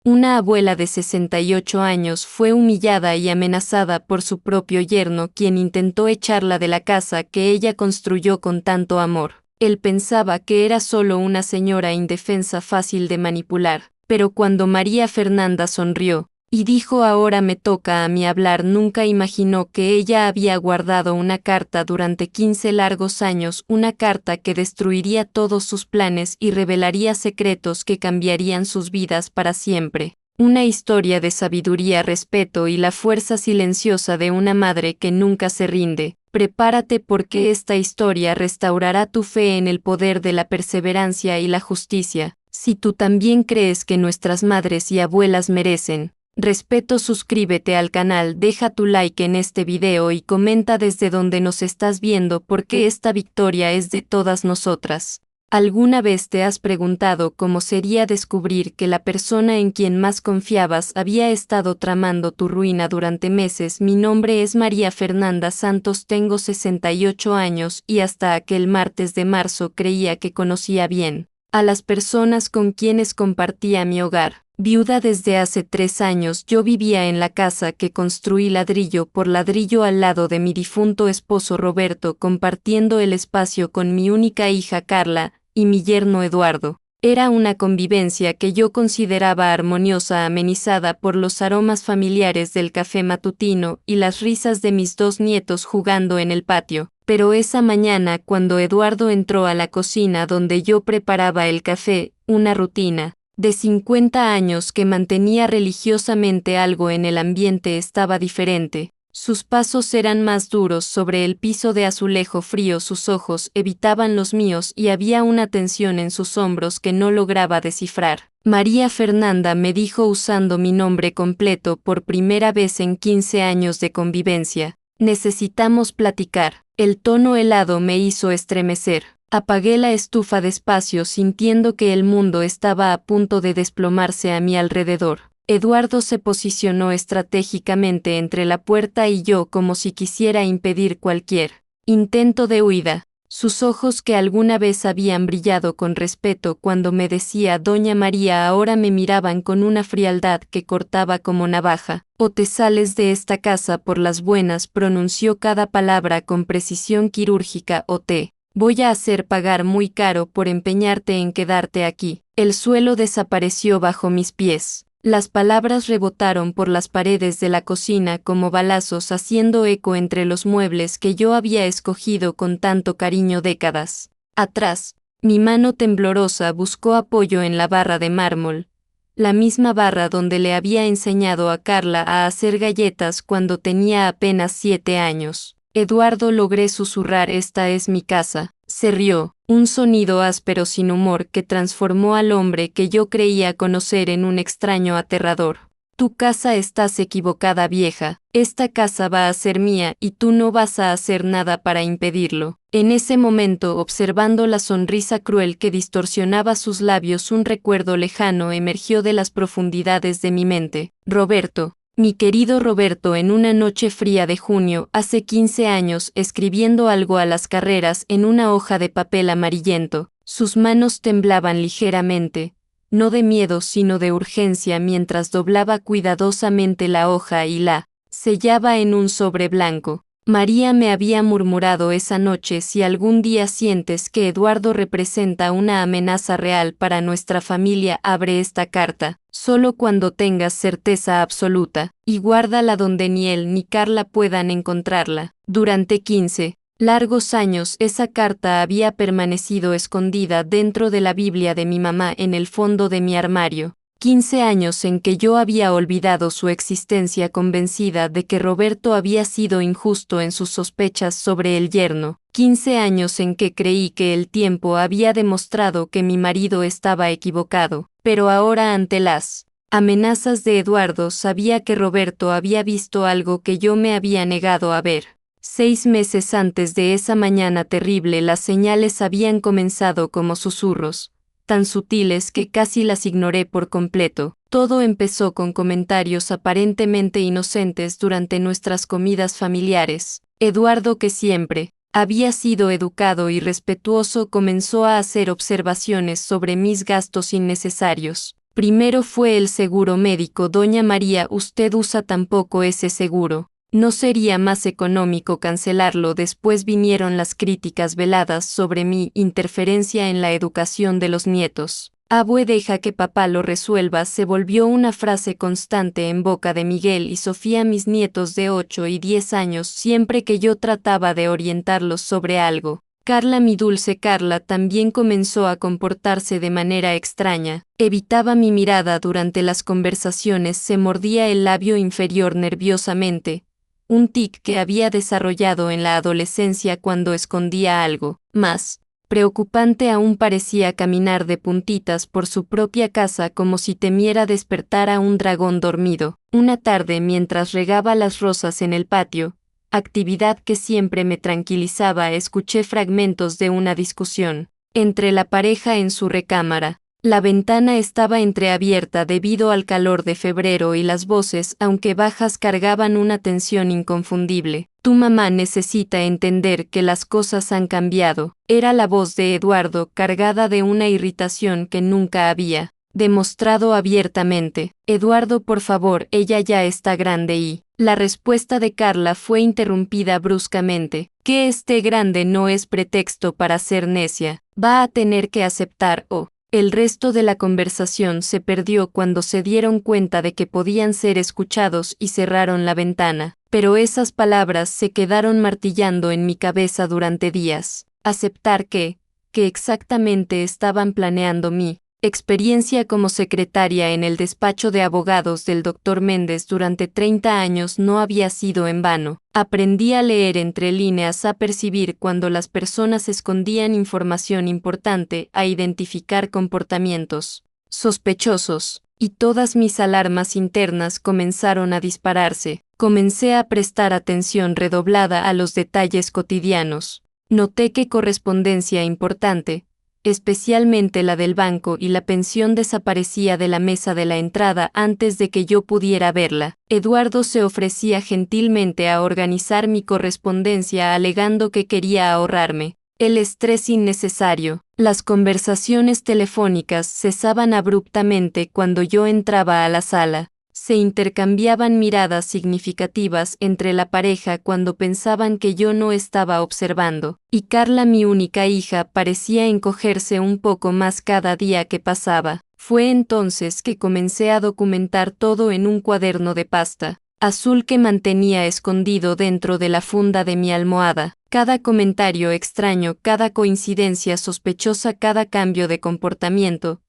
Una abuela de 68 años fue humillada y amenazada por su propio yerno, quien intentó echarla de la casa que ella construyó con tanto amor. Él pensaba que era solo una señora indefensa fácil de manipular, pero cuando María Fernanda sonrió y dijo ahora me toca a mí hablar, nunca imaginó que ella había guardado una carta durante 15 largos años, una carta que destruiría todos sus planes y revelaría secretos que cambiarían sus vidas para siempre. Una historia de sabiduría, respeto y la fuerza silenciosa de una madre que nunca se rinde. Prepárate porque esta historia restaurará tu fe en el poder de la perseverancia y la justicia. Si tú también crees que nuestras madres y abuelas merecen respeto, suscríbete al canal, deja tu like en este video y comenta desde donde nos estás viendo porque esta victoria es de todas nosotras. ¿Alguna vez te has preguntado cómo sería descubrir que la persona en quien más confiabas había estado tramando tu ruina durante meses? Mi nombre es María Fernanda Santos, tengo 68 años y hasta aquel martes de marzo creía que conocía bien a las personas con quienes compartía mi hogar. Viuda desde hace 3 años, yo vivía en la casa que construí ladrillo por ladrillo al lado de mi difunto esposo Roberto, compartiendo el espacio con mi única hija Carla y mi yerno Eduardo. Era una convivencia que yo consideraba armoniosa, amenizada por los aromas familiares del café matutino y las risas de mis 2 nietos jugando en el patio. Pero esa mañana, cuando Eduardo entró a la cocina donde yo preparaba el café, una rutina de 50 años que mantenía religiosamente algo en el ambiente estaba diferente. Sus pasos eran más duros sobre el piso de azulejo frío, sus ojos evitaban los míos y había una tensión en sus hombros que no lograba descifrar. María Fernanda, me dijo usando mi nombre completo por primera vez en 15 años de convivencia. Necesitamos platicar. El tono helado me hizo estremecer. Apagué la estufa despacio, sintiendo que el mundo estaba a punto de desplomarse a mi alrededor. Eduardo se posicionó estratégicamente entre la puerta y yo como si quisiera impedir cualquier intento de huida. Sus ojos, que alguna vez habían brillado con respeto cuando me decía Doña María, ahora me miraban con una frialdad que cortaba como navaja. O te sales de esta casa por las buenas, pronunció cada palabra con precisión quirúrgica, o te voy a hacer pagar muy caro por empeñarte en quedarte aquí. El suelo desapareció bajo mis pies. Las palabras rebotaron por las paredes de la cocina como balazos, haciendo eco entre los muebles que yo había escogido con tanto cariño décadas atrás. Mi mano temblorosa buscó apoyo en la barra de mármol, la misma barra donde le había enseñado a Carla a hacer galletas cuando tenía apenas 7 años. Eduardo, logré susurrar, esta es mi casa. Se rió, un sonido áspero sin humor que transformó al hombre que yo creía conocer en un extraño aterrador. Tu casa, estás equivocada, vieja. Esta casa va a ser mía y tú no vas a hacer nada para impedirlo. En ese momento, observando la sonrisa cruel que distorsionaba sus labios, un recuerdo lejano emergió de las profundidades de mi mente. Roberto. Mi querido Roberto, en una noche fría de junio, hace 15 años, escribiendo algo a las carreras en una hoja de papel amarillento, sus manos temblaban ligeramente, no de miedo sino de urgencia, mientras doblaba cuidadosamente la hoja y la sellaba en un sobre blanco. María me había murmurado esa noche, si algún día sientes que Eduardo representa una amenaza real para nuestra familia, abre esta carta, solo cuando tengas certeza absoluta, y guárdala donde ni él ni Carla puedan encontrarla. Durante 15 largos años esa carta había permanecido escondida dentro de la Biblia de mi mamá en el fondo de mi armario. 15 años en que yo había olvidado su existencia, convencida de que Roberto había sido injusto en sus sospechas sobre el yerno. 15 años en que creí que el tiempo había demostrado que mi marido estaba equivocado. Pero ahora, ante las amenazas de Eduardo, sabía que Roberto había visto algo que yo me había negado a ver. 6 meses antes de esa mañana terrible, las señales habían comenzado como susurros, tan sutiles que casi las ignoré por completo. Todo empezó con comentarios aparentemente inocentes durante nuestras comidas familiares. Eduardo, que siempre había sido educado y respetuoso, comenzó a hacer observaciones sobre mis gastos innecesarios. Primero fue el seguro médico. Doña María, usted usa tampoco ese seguro. ¿No sería más económico cancelarlo? Después vinieron las críticas veladas sobre mi interferencia en la educación de los nietos. Abue, deja que papá lo resuelva, se volvió una frase constante en boca de Miguel y Sofía, mis nietos de 8 y 10 años, siempre que yo trataba de orientarlos sobre algo. Carla, mi dulce Carla, también comenzó a comportarse de manera extraña. Evitaba mi mirada durante las conversaciones, se mordía el labio inferior nerviosamente, un tic que había desarrollado en la adolescencia cuando escondía algo. Más preocupante aún, parecía caminar de puntitas por su propia casa como si temiera despertar a un dragón dormido. Una tarde, mientras regaba las rosas en el patio, actividad que siempre me tranquilizaba, escuché fragmentos de una discusión entre la pareja en su recámara. La ventana estaba entreabierta debido al calor de febrero y las voces, aunque bajas, cargaban una tensión inconfundible. Tu mamá necesita entender que las cosas han cambiado. Era la voz de Eduardo, cargada de una irritación que nunca había demostrado abiertamente. Eduardo, por favor, ella ya está grande y... La respuesta de Carla fue interrumpida bruscamente. Que esté grande no es pretexto para ser necia. Va a tener que aceptar o... El resto de la conversación se perdió cuando se dieron cuenta de que podían ser escuchados y cerraron la ventana. Pero esas palabras se quedaron martillando en mi cabeza durante días. Aceptar que exactamente estaban planeando mi experiencia como secretaria en el despacho de abogados del Dr. Méndez durante 30 años no había sido en vano. Aprendí a leer entre líneas, a percibir cuando las personas escondían información importante, a identificar comportamientos sospechosos, y todas mis alarmas internas comenzaron a dispararse. Comencé a prestar atención redoblada a los detalles cotidianos. Noté que correspondencia importante, especialmente la del banco y la pensión, desaparecía de la mesa de la entrada antes de que yo pudiera verla. Eduardo se ofrecía gentilmente a organizar mi correspondencia, alegando que quería ahorrarme el estrés innecesario. Las conversaciones telefónicas cesaban abruptamente cuando yo entraba a la sala. Se intercambiaban miradas significativas entre la pareja cuando pensaban que yo no estaba observando, y Carla, mi única hija, parecía encogerse un poco más cada día que pasaba. Fue entonces que comencé a documentar todo en un cuaderno de pasta azul que mantenía escondido dentro de la funda de mi almohada. Cada comentario extraño, cada coincidencia sospechosa, cada cambio de comportamiento,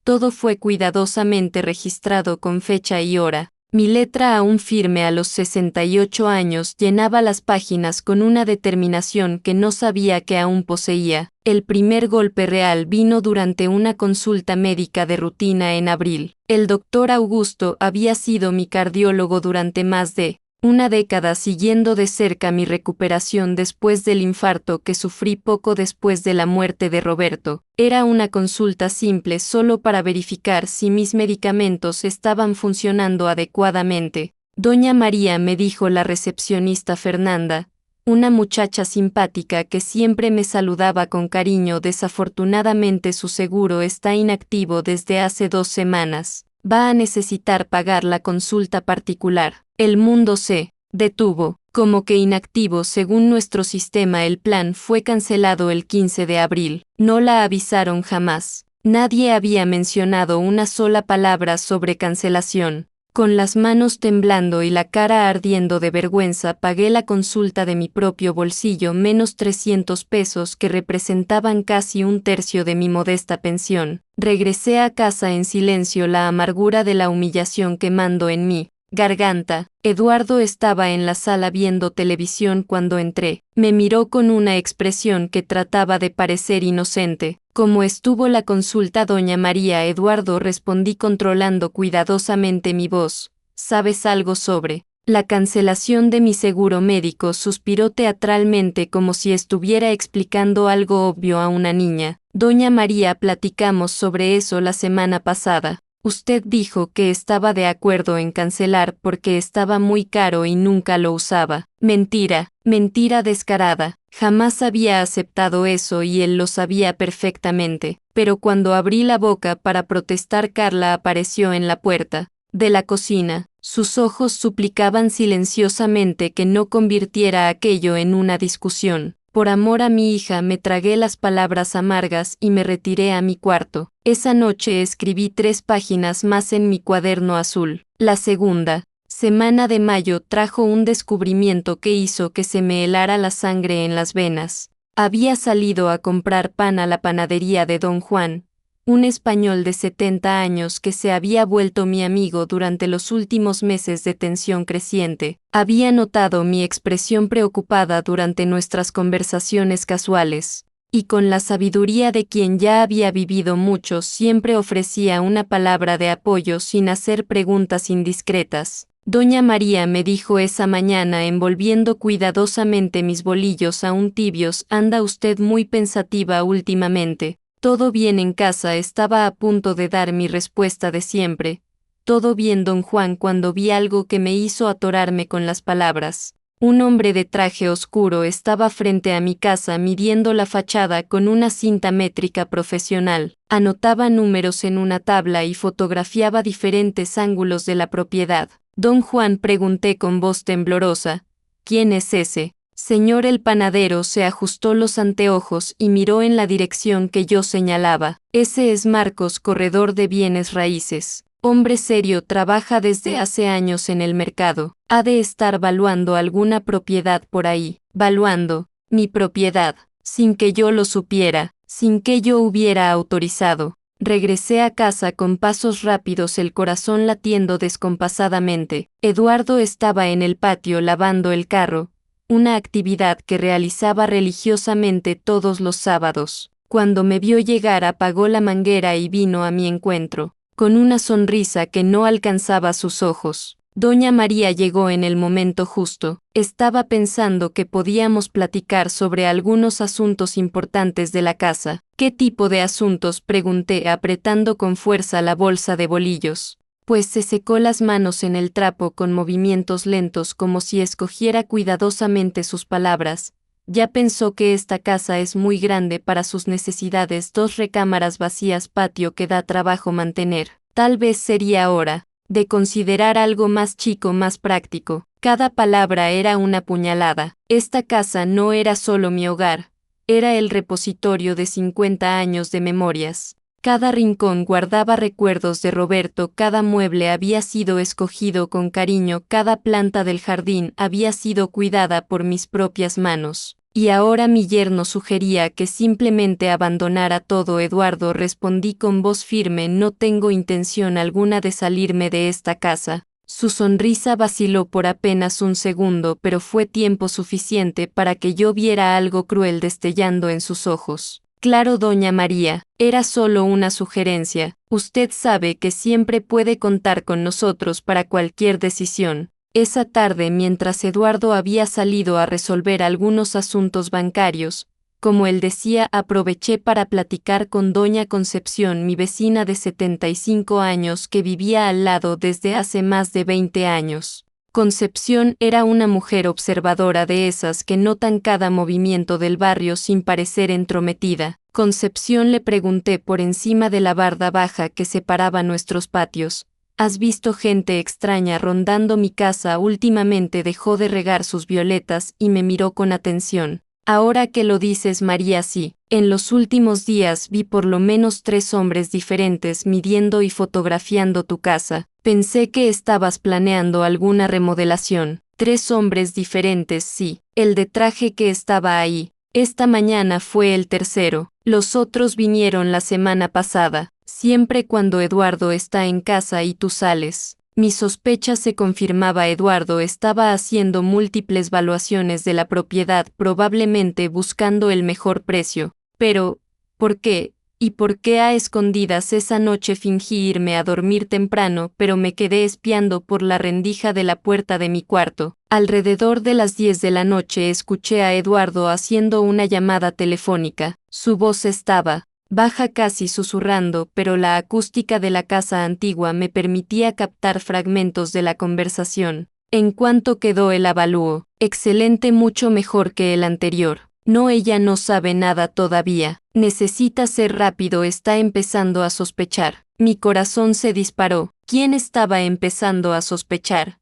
todo fue cuidadosamente registrado con fecha y hora. Mi letra, aún firme a los 68 años, llenaba las páginas con una determinación que no sabía que aún poseía. El primer golpe real vino durante una consulta médica de rutina en abril. El doctor Augusto había sido mi cardiólogo durante más de una década, siguiendo de cerca mi recuperación después del infarto que sufrí poco después de la muerte de Roberto. Era una consulta simple, solo para verificar si mis medicamentos estaban funcionando adecuadamente. Doña María, me dijo la recepcionista Fernanda, una muchacha simpática que siempre me saludaba con cariño, desafortunadamente su seguro está inactivo desde hace 2 semanas. Va a necesitar pagar la consulta particular. El mundo se detuvo, como que inactivo. Según nuestro sistema, el plan fue cancelado el 15 de abril. No la avisaron jamás. Nadie había mencionado una sola palabra sobre cancelación. Con las manos temblando y la cara ardiendo de vergüenza, pagué la consulta de mi propio bolsillo, menos 300 pesos que representaban casi 1/3 de mi modesta pensión. Regresé a casa en silencio, la amargura de la humillación quemando en mí garganta. Eduardo estaba en la sala viendo televisión cuando entré. Me miró con una expresión que trataba de parecer inocente. ¿Cómo estuvo la consulta, doña María? Eduardo, respondí controlando cuidadosamente mi voz. ¿Sabes algo sobre la cancelación de mi seguro médico? Suspiró teatralmente como si estuviera explicando algo obvio a una niña. Doña María, platicamos sobre eso la semana pasada. Usted dijo que estaba de acuerdo en cancelar porque estaba muy caro y nunca lo usaba. Mentira, mentira descarada. Jamás había aceptado eso y él lo sabía perfectamente. Pero cuando abrí la boca para protestar, Carla apareció en la puerta de la cocina. Sus ojos suplicaban silenciosamente que no convirtiera aquello en una discusión. Por amor a mi hija me tragué las palabras amargas y me retiré a mi cuarto. Esa noche escribí 3 páginas más en mi cuaderno azul. La segunda semana de mayo trajo un descubrimiento que hizo que se me helara la sangre en las venas. Había salido a comprar pan a la panadería de don Juan, un español de 70 años que se había vuelto mi amigo durante los últimos meses de tensión creciente. Había notado mi expresión preocupada durante nuestras conversaciones casuales, y con la sabiduría de quien ya había vivido mucho siempre ofrecía una palabra de apoyo sin hacer preguntas indiscretas. Doña María me dijo esa mañana envolviendo cuidadosamente mis bolillos aún tibios: anda usted muy pensativa últimamente. Todo bien en casa. Estaba a punto de dar mi respuesta de siempre. Todo bien, don Juan, cuando vi algo que me hizo atorarme con las palabras. Un hombre de traje oscuro estaba frente a mi casa midiendo la fachada con una cinta métrica profesional. Anotaba números en una tabla y fotografiaba diferentes ángulos de la propiedad. Don Juan, pregunté con voz temblorosa, ¿quién es ese? Señor, el panadero se ajustó los anteojos y miró en la dirección que yo señalaba. Ese es Marcos, corredor de bienes raíces. Hombre serio, trabaja desde hace años en el mercado. Ha de estar valuando alguna propiedad por ahí. Valuando mi propiedad, sin que yo lo supiera, sin que yo hubiera autorizado. Regresé a casa con pasos rápidos, el corazón latiendo descompasadamente. Eduardo estaba en el patio lavando el carro, una actividad que realizaba religiosamente todos los sábados. Cuando me vio llegar, apagó la manguera y vino a mi encuentro, con una sonrisa que no alcanzaba sus ojos. Doña María llegó en el momento justo. Estaba pensando que podíamos platicar sobre algunos asuntos importantes de la casa. ¿Qué tipo de asuntos?, pregunté apretando con fuerza la bolsa de bolillos. Pues se secó las manos en el trapo con movimientos lentos como si escogiera cuidadosamente sus palabras. Ya pensó que esta casa es muy grande para sus necesidades, 2 recámaras vacías, patio que da trabajo mantener. Tal vez sería hora de considerar algo más chico, más práctico. Cada palabra era una puñalada. Esta casa no era solo mi hogar, era el repositorio de 50 años de memorias. Cada rincón guardaba recuerdos de Roberto, cada mueble había sido escogido con cariño, cada planta del jardín había sido cuidada por mis propias manos. Y ahora mi yerno sugería que simplemente abandonara todo. Eduardo, respondí con voz firme, no tengo intención alguna de salirme de esta casa. Su sonrisa vaciló por apenas un segundo, pero fue tiempo suficiente para que yo viera algo cruel destellando en sus ojos. Claro, doña María, era solo una sugerencia. Usted sabe que siempre puede contar con nosotros para cualquier decisión. Esa tarde, mientras Eduardo había salido a resolver algunos asuntos bancarios, como él decía, aproveché para platicar con doña Concepción, mi vecina de 75 años que vivía al lado desde hace más de 20 años. Concepción era una mujer observadora, de esas que notan cada movimiento del barrio sin parecer entrometida. Concepción, le pregunté por encima de la barda baja que separaba nuestros patios, ¿has visto gente extraña rondando mi casa últimamente? Dejó de regar sus violetas y me miró con atención. Ahora que lo dices, María, sí. En los últimos días vi por lo menos 3 hombres diferentes midiendo y fotografiando tu casa. Pensé que estabas planeando alguna remodelación. 3 hombres diferentes, sí. El de traje que estaba ahí. Esta mañana fue el tercero. Los otros vinieron la semana pasada. Siempre cuando Eduardo está en casa y tú sales. Mi sospecha se confirmaba. Eduardo estaba haciendo múltiples valuaciones de la propiedad, probablemente buscando el mejor precio. Pero, ¿por qué? ¿Y por qué a escondidas? Esa noche fingí irme a dormir temprano, pero me quedé espiando por la rendija de la puerta de mi cuarto. Alrededor de las 10 de la noche escuché a Eduardo haciendo una llamada telefónica. Su voz estaba baja casi susurrando, pero la acústica de la casa antigua me permitía captar fragmentos de la conversación. En cuanto quedó el avalúo, excelente, mucho mejor que el anterior. No, ella no sabe nada todavía. Necesita ser rápido, está empezando a sospechar. Mi corazón se disparó. ¿Quién estaba empezando a sospechar?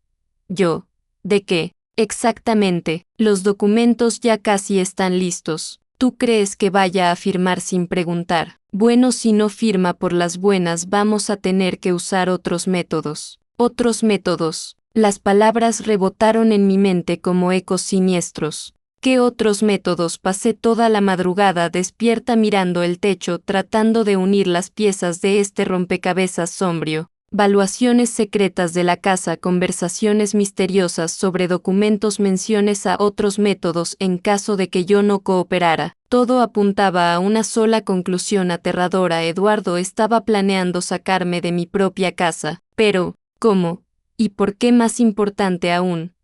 Yo. ¿De qué? Exactamente. Los documentos ya casi están listos. ¿Tú crees que vaya a firmar sin preguntar? Bueno, si no firma por las buenas, vamos a tener que usar otros métodos. Otros métodos. Las palabras rebotaron en mi mente como ecos siniestros. ¿Qué otros métodos? Pasé toda la madrugada despierta mirando el techo, tratando de unir las piezas de este rompecabezas sombrío. Valuaciones secretas de la casa, conversaciones misteriosas sobre documentos, menciones a otros métodos en caso de que yo no cooperara. Todo apuntaba a una sola conclusión aterradora. Eduardo estaba planeando sacarme de mi propia casa. Pero, ¿cómo? ¿Y por qué? Más importante aún,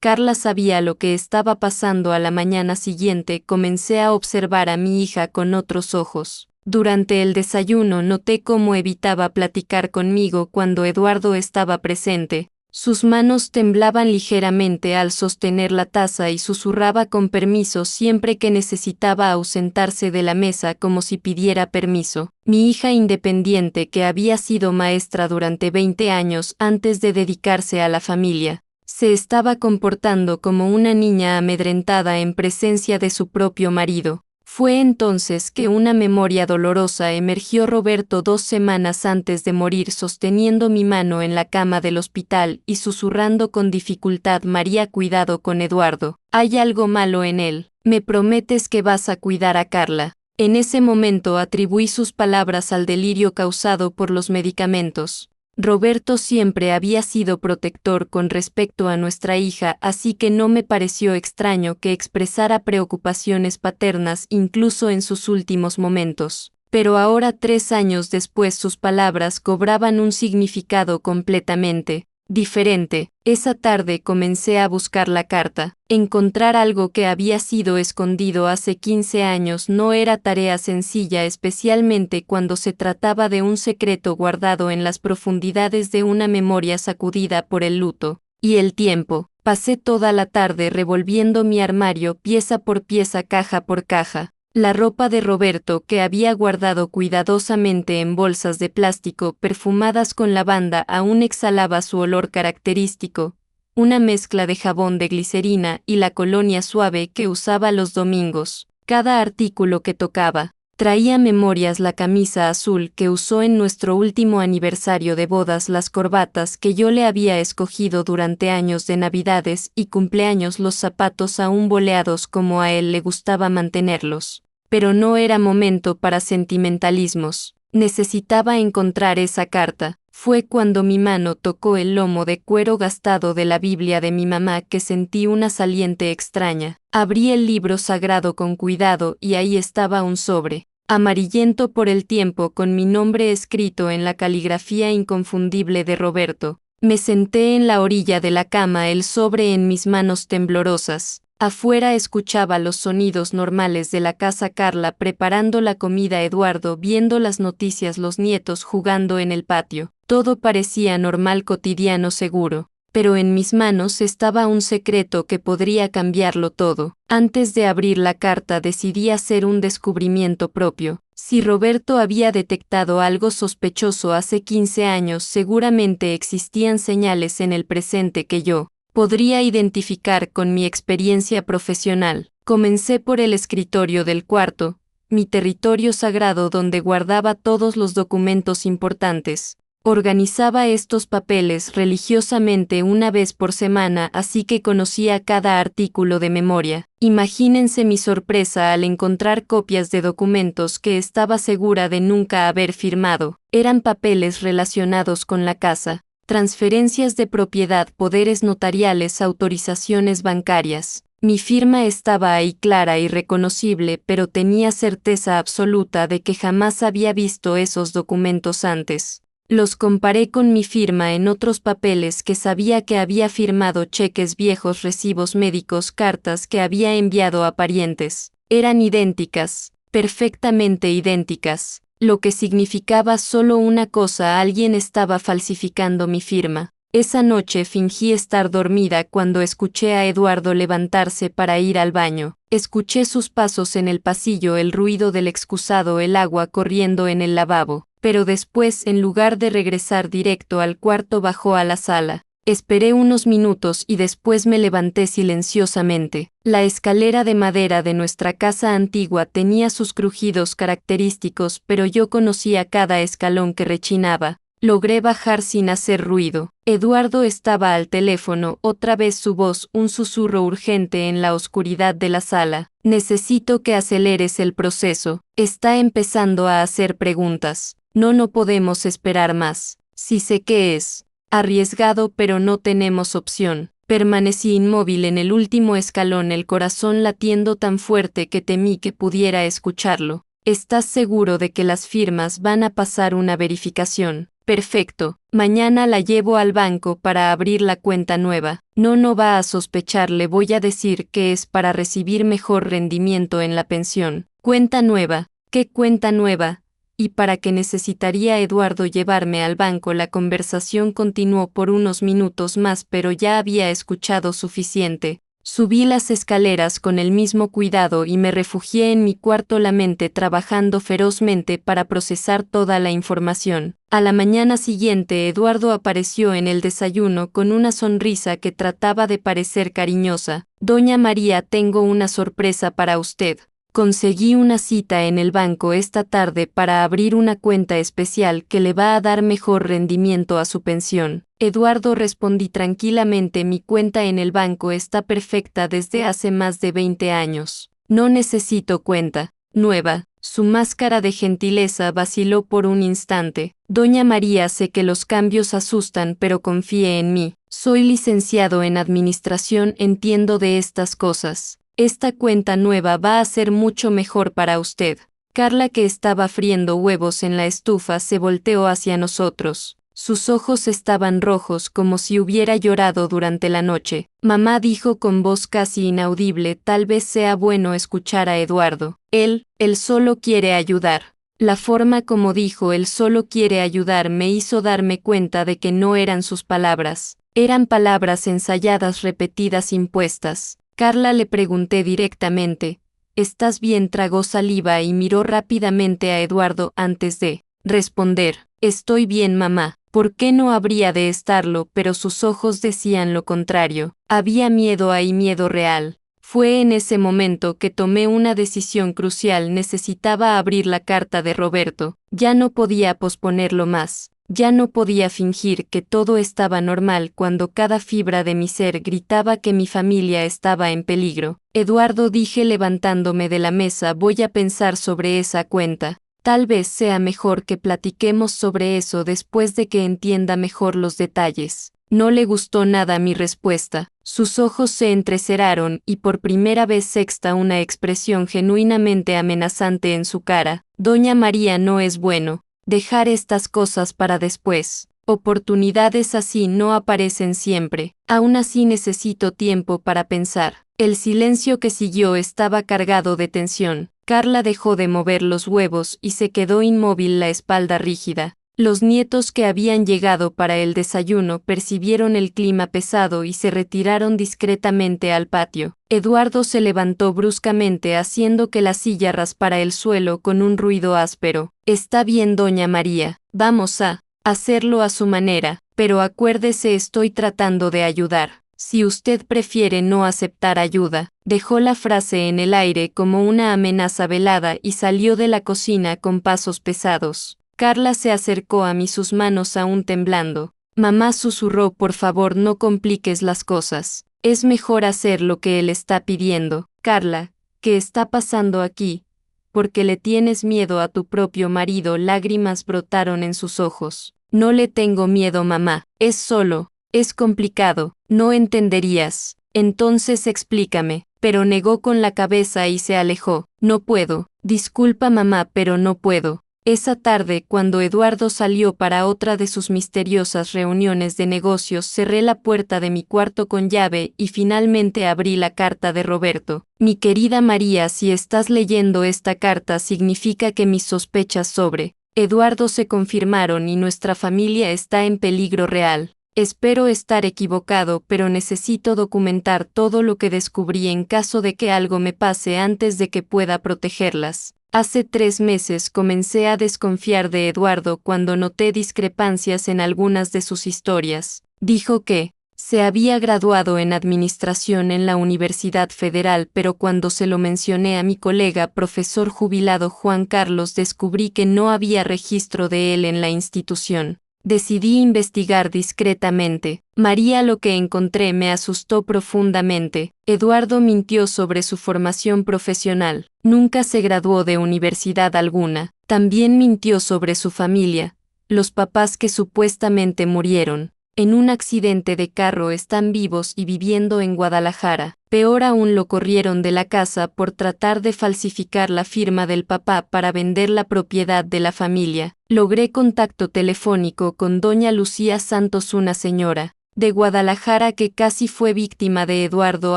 Carla sabía lo que estaba pasando. A la mañana siguiente comencé a observar a mi hija con otros ojos. Durante el desayuno noté cómo evitaba platicar conmigo cuando Eduardo estaba presente. Sus manos temblaban ligeramente al sostener la taza y susurraba con permiso siempre que necesitaba ausentarse de la mesa, como si pidiera permiso. Mi hija independiente, que había sido maestra durante 20 años antes de dedicarse a la familia, se estaba comportando como una niña amedrentada en presencia de su propio marido. Fue entonces que una memoria dolorosa emergió. Roberto, 2 semanas antes de morir, sosteniendo mi mano en la cama del hospital y susurrando con dificultad: María, cuidado con Eduardo. Hay algo malo en él. ¿Me prometes que vas a cuidar a Carla? En ese momento atribuí sus palabras al delirio causado por los medicamentos. Roberto siempre había sido protector con respecto a nuestra hija, así que no me pareció extraño que expresara preocupaciones paternas incluso en sus últimos momentos. Pero ahora, 3 años después, sus palabras cobraban un significado completamente diferente. Esa tarde comencé a buscar la carta. Encontrar algo que había sido escondido hace 15 años no era tarea sencilla, especialmente cuando se trataba de un secreto guardado en las profundidades de una memoria sacudida por el luto y el tiempo. Pasé toda la tarde revolviendo mi armario pieza por pieza, caja por caja. La ropa de Roberto, que había guardado cuidadosamente en bolsas de plástico perfumadas con lavanda, aún exhalaba su olor característico, una mezcla de jabón de glicerina y la colonia suave que usaba los domingos. Cada artículo que tocaba traía memorias: la camisa azul que usó en nuestro último aniversario de bodas, las corbatas que yo le había escogido durante años de Navidades y cumpleaños, los zapatos aún boleados como a él le gustaba mantenerlos. Pero no era momento para sentimentalismos. Necesitaba encontrar esa carta. Fue cuando mi mano tocó el lomo de cuero gastado de la Biblia de mi mamá que sentí una saliente extraña. Abrí el libro sagrado con cuidado y ahí estaba un sobre, amarillento por el tiempo, con mi nombre escrito en la caligrafía inconfundible de Roberto. Me senté en la orilla de la cama, el sobre en mis manos temblorosas. Afuera escuchaba los sonidos normales de la casa: Carla preparando la comida, Eduardo viendo las noticias, los nietos jugando en el patio. Todo parecía normal, cotidiano, seguro. Pero en mis manos estaba un secreto que podría cambiarlo todo. Antes de abrir la carta decidí hacer un descubrimiento propio. Si Roberto había detectado algo sospechoso hace 15 años, seguramente existían señales en el presente que yo podría identificar con mi experiencia profesional. Comencé por el escritorio del cuarto, mi territorio sagrado donde guardaba todos los documentos importantes. Organizaba estos papeles religiosamente una vez por semana, así que conocía cada artículo de memoria. Imagínense mi sorpresa al encontrar copias de documentos que estaba segura de nunca haber firmado. Eran papeles relacionados con la casa: transferencias de propiedad, poderes notariales, autorizaciones bancarias. Mi firma estaba ahí, clara y reconocible, pero tenía certeza absoluta de que jamás había visto esos documentos antes. Los comparé con mi firma en otros papeles que sabía que había firmado: cheques viejos, recibos médicos, cartas que había enviado a parientes. Eran idénticas. perfectamente idénticas, lo que significaba solo una cosa: alguien estaba falsificando mi firma. Esa noche fingí estar dormida cuando escuché a Eduardo levantarse para ir al baño. Escuché sus pasos en el pasillo, el ruido del excusado, el agua corriendo en el lavabo, pero después, en lugar de regresar directo al cuarto, bajó a la sala. Esperé unos minutos y después me levanté silenciosamente. La escalera de madera de nuestra casa antigua tenía sus crujidos característicos, pero yo conocía cada escalón que rechinaba. Logré bajar sin hacer ruido. Eduardo estaba al teléfono, otra vez su voz, un susurro urgente en la oscuridad de la sala. Necesito que aceleres el proceso. Está empezando a hacer preguntas. No podemos esperar más. Sí sé que es arriesgado, pero no tenemos opción. Permanecí inmóvil en el último escalón, el corazón latiendo tan fuerte que temí que pudiera escucharlo. ¿Estás seguro de que las firmas van a pasar una verificación? Perfecto. Mañana la llevo al banco para abrir la cuenta nueva. No va a sospechar. Le voy a decir que es para recibir mejor rendimiento en la pensión. ¿Cuenta nueva? ¿Qué cuenta nueva? ¿Y para qué necesitaría Eduardo llevarme al banco? La conversación continuó por unos minutos más, pero ya había escuchado suficiente. Subí las escaleras con el mismo cuidado y me refugié en mi cuarto, la mente trabajando ferozmente para procesar toda la información. A la mañana siguiente, Eduardo apareció en el desayuno con una sonrisa que trataba de parecer cariñosa. Doña María, tengo una sorpresa para usted. Conseguí una cita en el banco esta tarde para abrir una cuenta especial que le va a dar mejor rendimiento a su pensión. Eduardo, respondí tranquilamente, mi cuenta en el banco está perfecta desde hace más de 20 años. No necesito cuenta nueva. Su máscara de gentileza vaciló por un instante. Doña María, sé que los cambios asustan, pero confíe en mí. Soy licenciado en administración, entiendo de estas cosas. Esta cuenta nueva va a ser mucho mejor para usted. Carla, que estaba friendo huevos en la estufa, se volteó hacia nosotros. Sus ojos estaban rojos como si hubiera llorado durante la noche. Mamá, dijo con voz casi inaudible, tal vez sea bueno escuchar a Eduardo. Él solo quiere ayudar. La forma como dijo él solo quiere ayudar me hizo darme cuenta de que no eran sus palabras. Eran palabras ensayadas, repetidas, impuestas. Carla, le pregunté directamente. ¿Estás bien? Tragó saliva y miró rápidamente a Eduardo antes de responder. Estoy bien, mamá. ¿Por qué no habría de estarlo? Pero sus ojos decían lo contrario. Había miedo ahí, miedo real. Fue en ese momento que tomé una decisión crucial. Necesitaba abrir la carta de Roberto. Ya no podía posponerlo más. Ya no podía fingir que todo estaba normal cuando cada fibra de mi ser gritaba que mi familia estaba en peligro. Eduardo, dije levantándome de la mesa, voy a pensar sobre esa cuenta. Tal vez sea mejor que platiquemos sobre eso después de que entienda mejor los detalles. No le gustó nada mi respuesta. Sus ojos se entrecerraron y por primera vez sexta una expresión genuinamente amenazante en su cara. Doña María, no es bueno dejar estas cosas para después. Oportunidades así no aparecen siempre. Aún así necesito tiempo para pensar. El silencio que siguió estaba cargado de tensión. Carla dejó de mover los huevos y se quedó inmóvil, la espalda rígida. Los nietos que habían llegado para el desayuno percibieron el clima pesado y se retiraron discretamente al patio. Eduardo se levantó bruscamente, haciendo que la silla raspara el suelo con un ruido áspero. Está bien, doña María, vamos a hacerlo a su manera, pero acuérdese, estoy tratando de ayudar. Si usted prefiere no aceptar ayuda. Dejó la frase en el aire como una amenaza velada y salió de la cocina con pasos pesados. Carla se acercó a mí, sus manos aún temblando. Mamá, susurró, por favor no compliques las cosas. Es mejor hacer lo que él está pidiendo. Carla, ¿qué está pasando aquí? ¿Por qué le tienes miedo a tu propio marido? Lágrimas brotaron en sus ojos. No le tengo miedo, mamá. Es complicado. No entenderías. Entonces explícame. Pero negó con la cabeza y se alejó. No puedo. Disculpa, mamá, pero no puedo. Esa tarde, cuando Eduardo salió para otra de sus misteriosas reuniones de negocios, cerré la puerta de mi cuarto con llave y finalmente abrí la carta de Roberto. Mi querida María, si estás leyendo esta carta significa que mis sospechas sobre Eduardo se confirmaron y nuestra familia está en peligro real. Espero estar equivocado, pero necesito documentar todo lo que descubrí en caso de que algo me pase antes de que pueda protegerlas. Hace 3 meses comencé a desconfiar de Eduardo cuando noté discrepancias en algunas de sus historias. Dijo que se había graduado en administración en la Universidad Federal, pero cuando se lo mencioné a mi colega profesor jubilado Juan Carlos descubrí que no había registro de él en la institución. Decidí investigar discretamente. María, lo que encontré me asustó profundamente. Eduardo mintió sobre su formación profesional. Nunca se graduó de universidad alguna. También mintió sobre su familia. Los papás que supuestamente murieron en un accidente de carro están vivos y viviendo en Guadalajara. Peor aún, lo corrieron de la casa por tratar de falsificar la firma del papá para vender la propiedad de la familia. Logré contacto telefónico con doña Lucía Santos, una señora de Guadalajara que casi fue víctima de Eduardo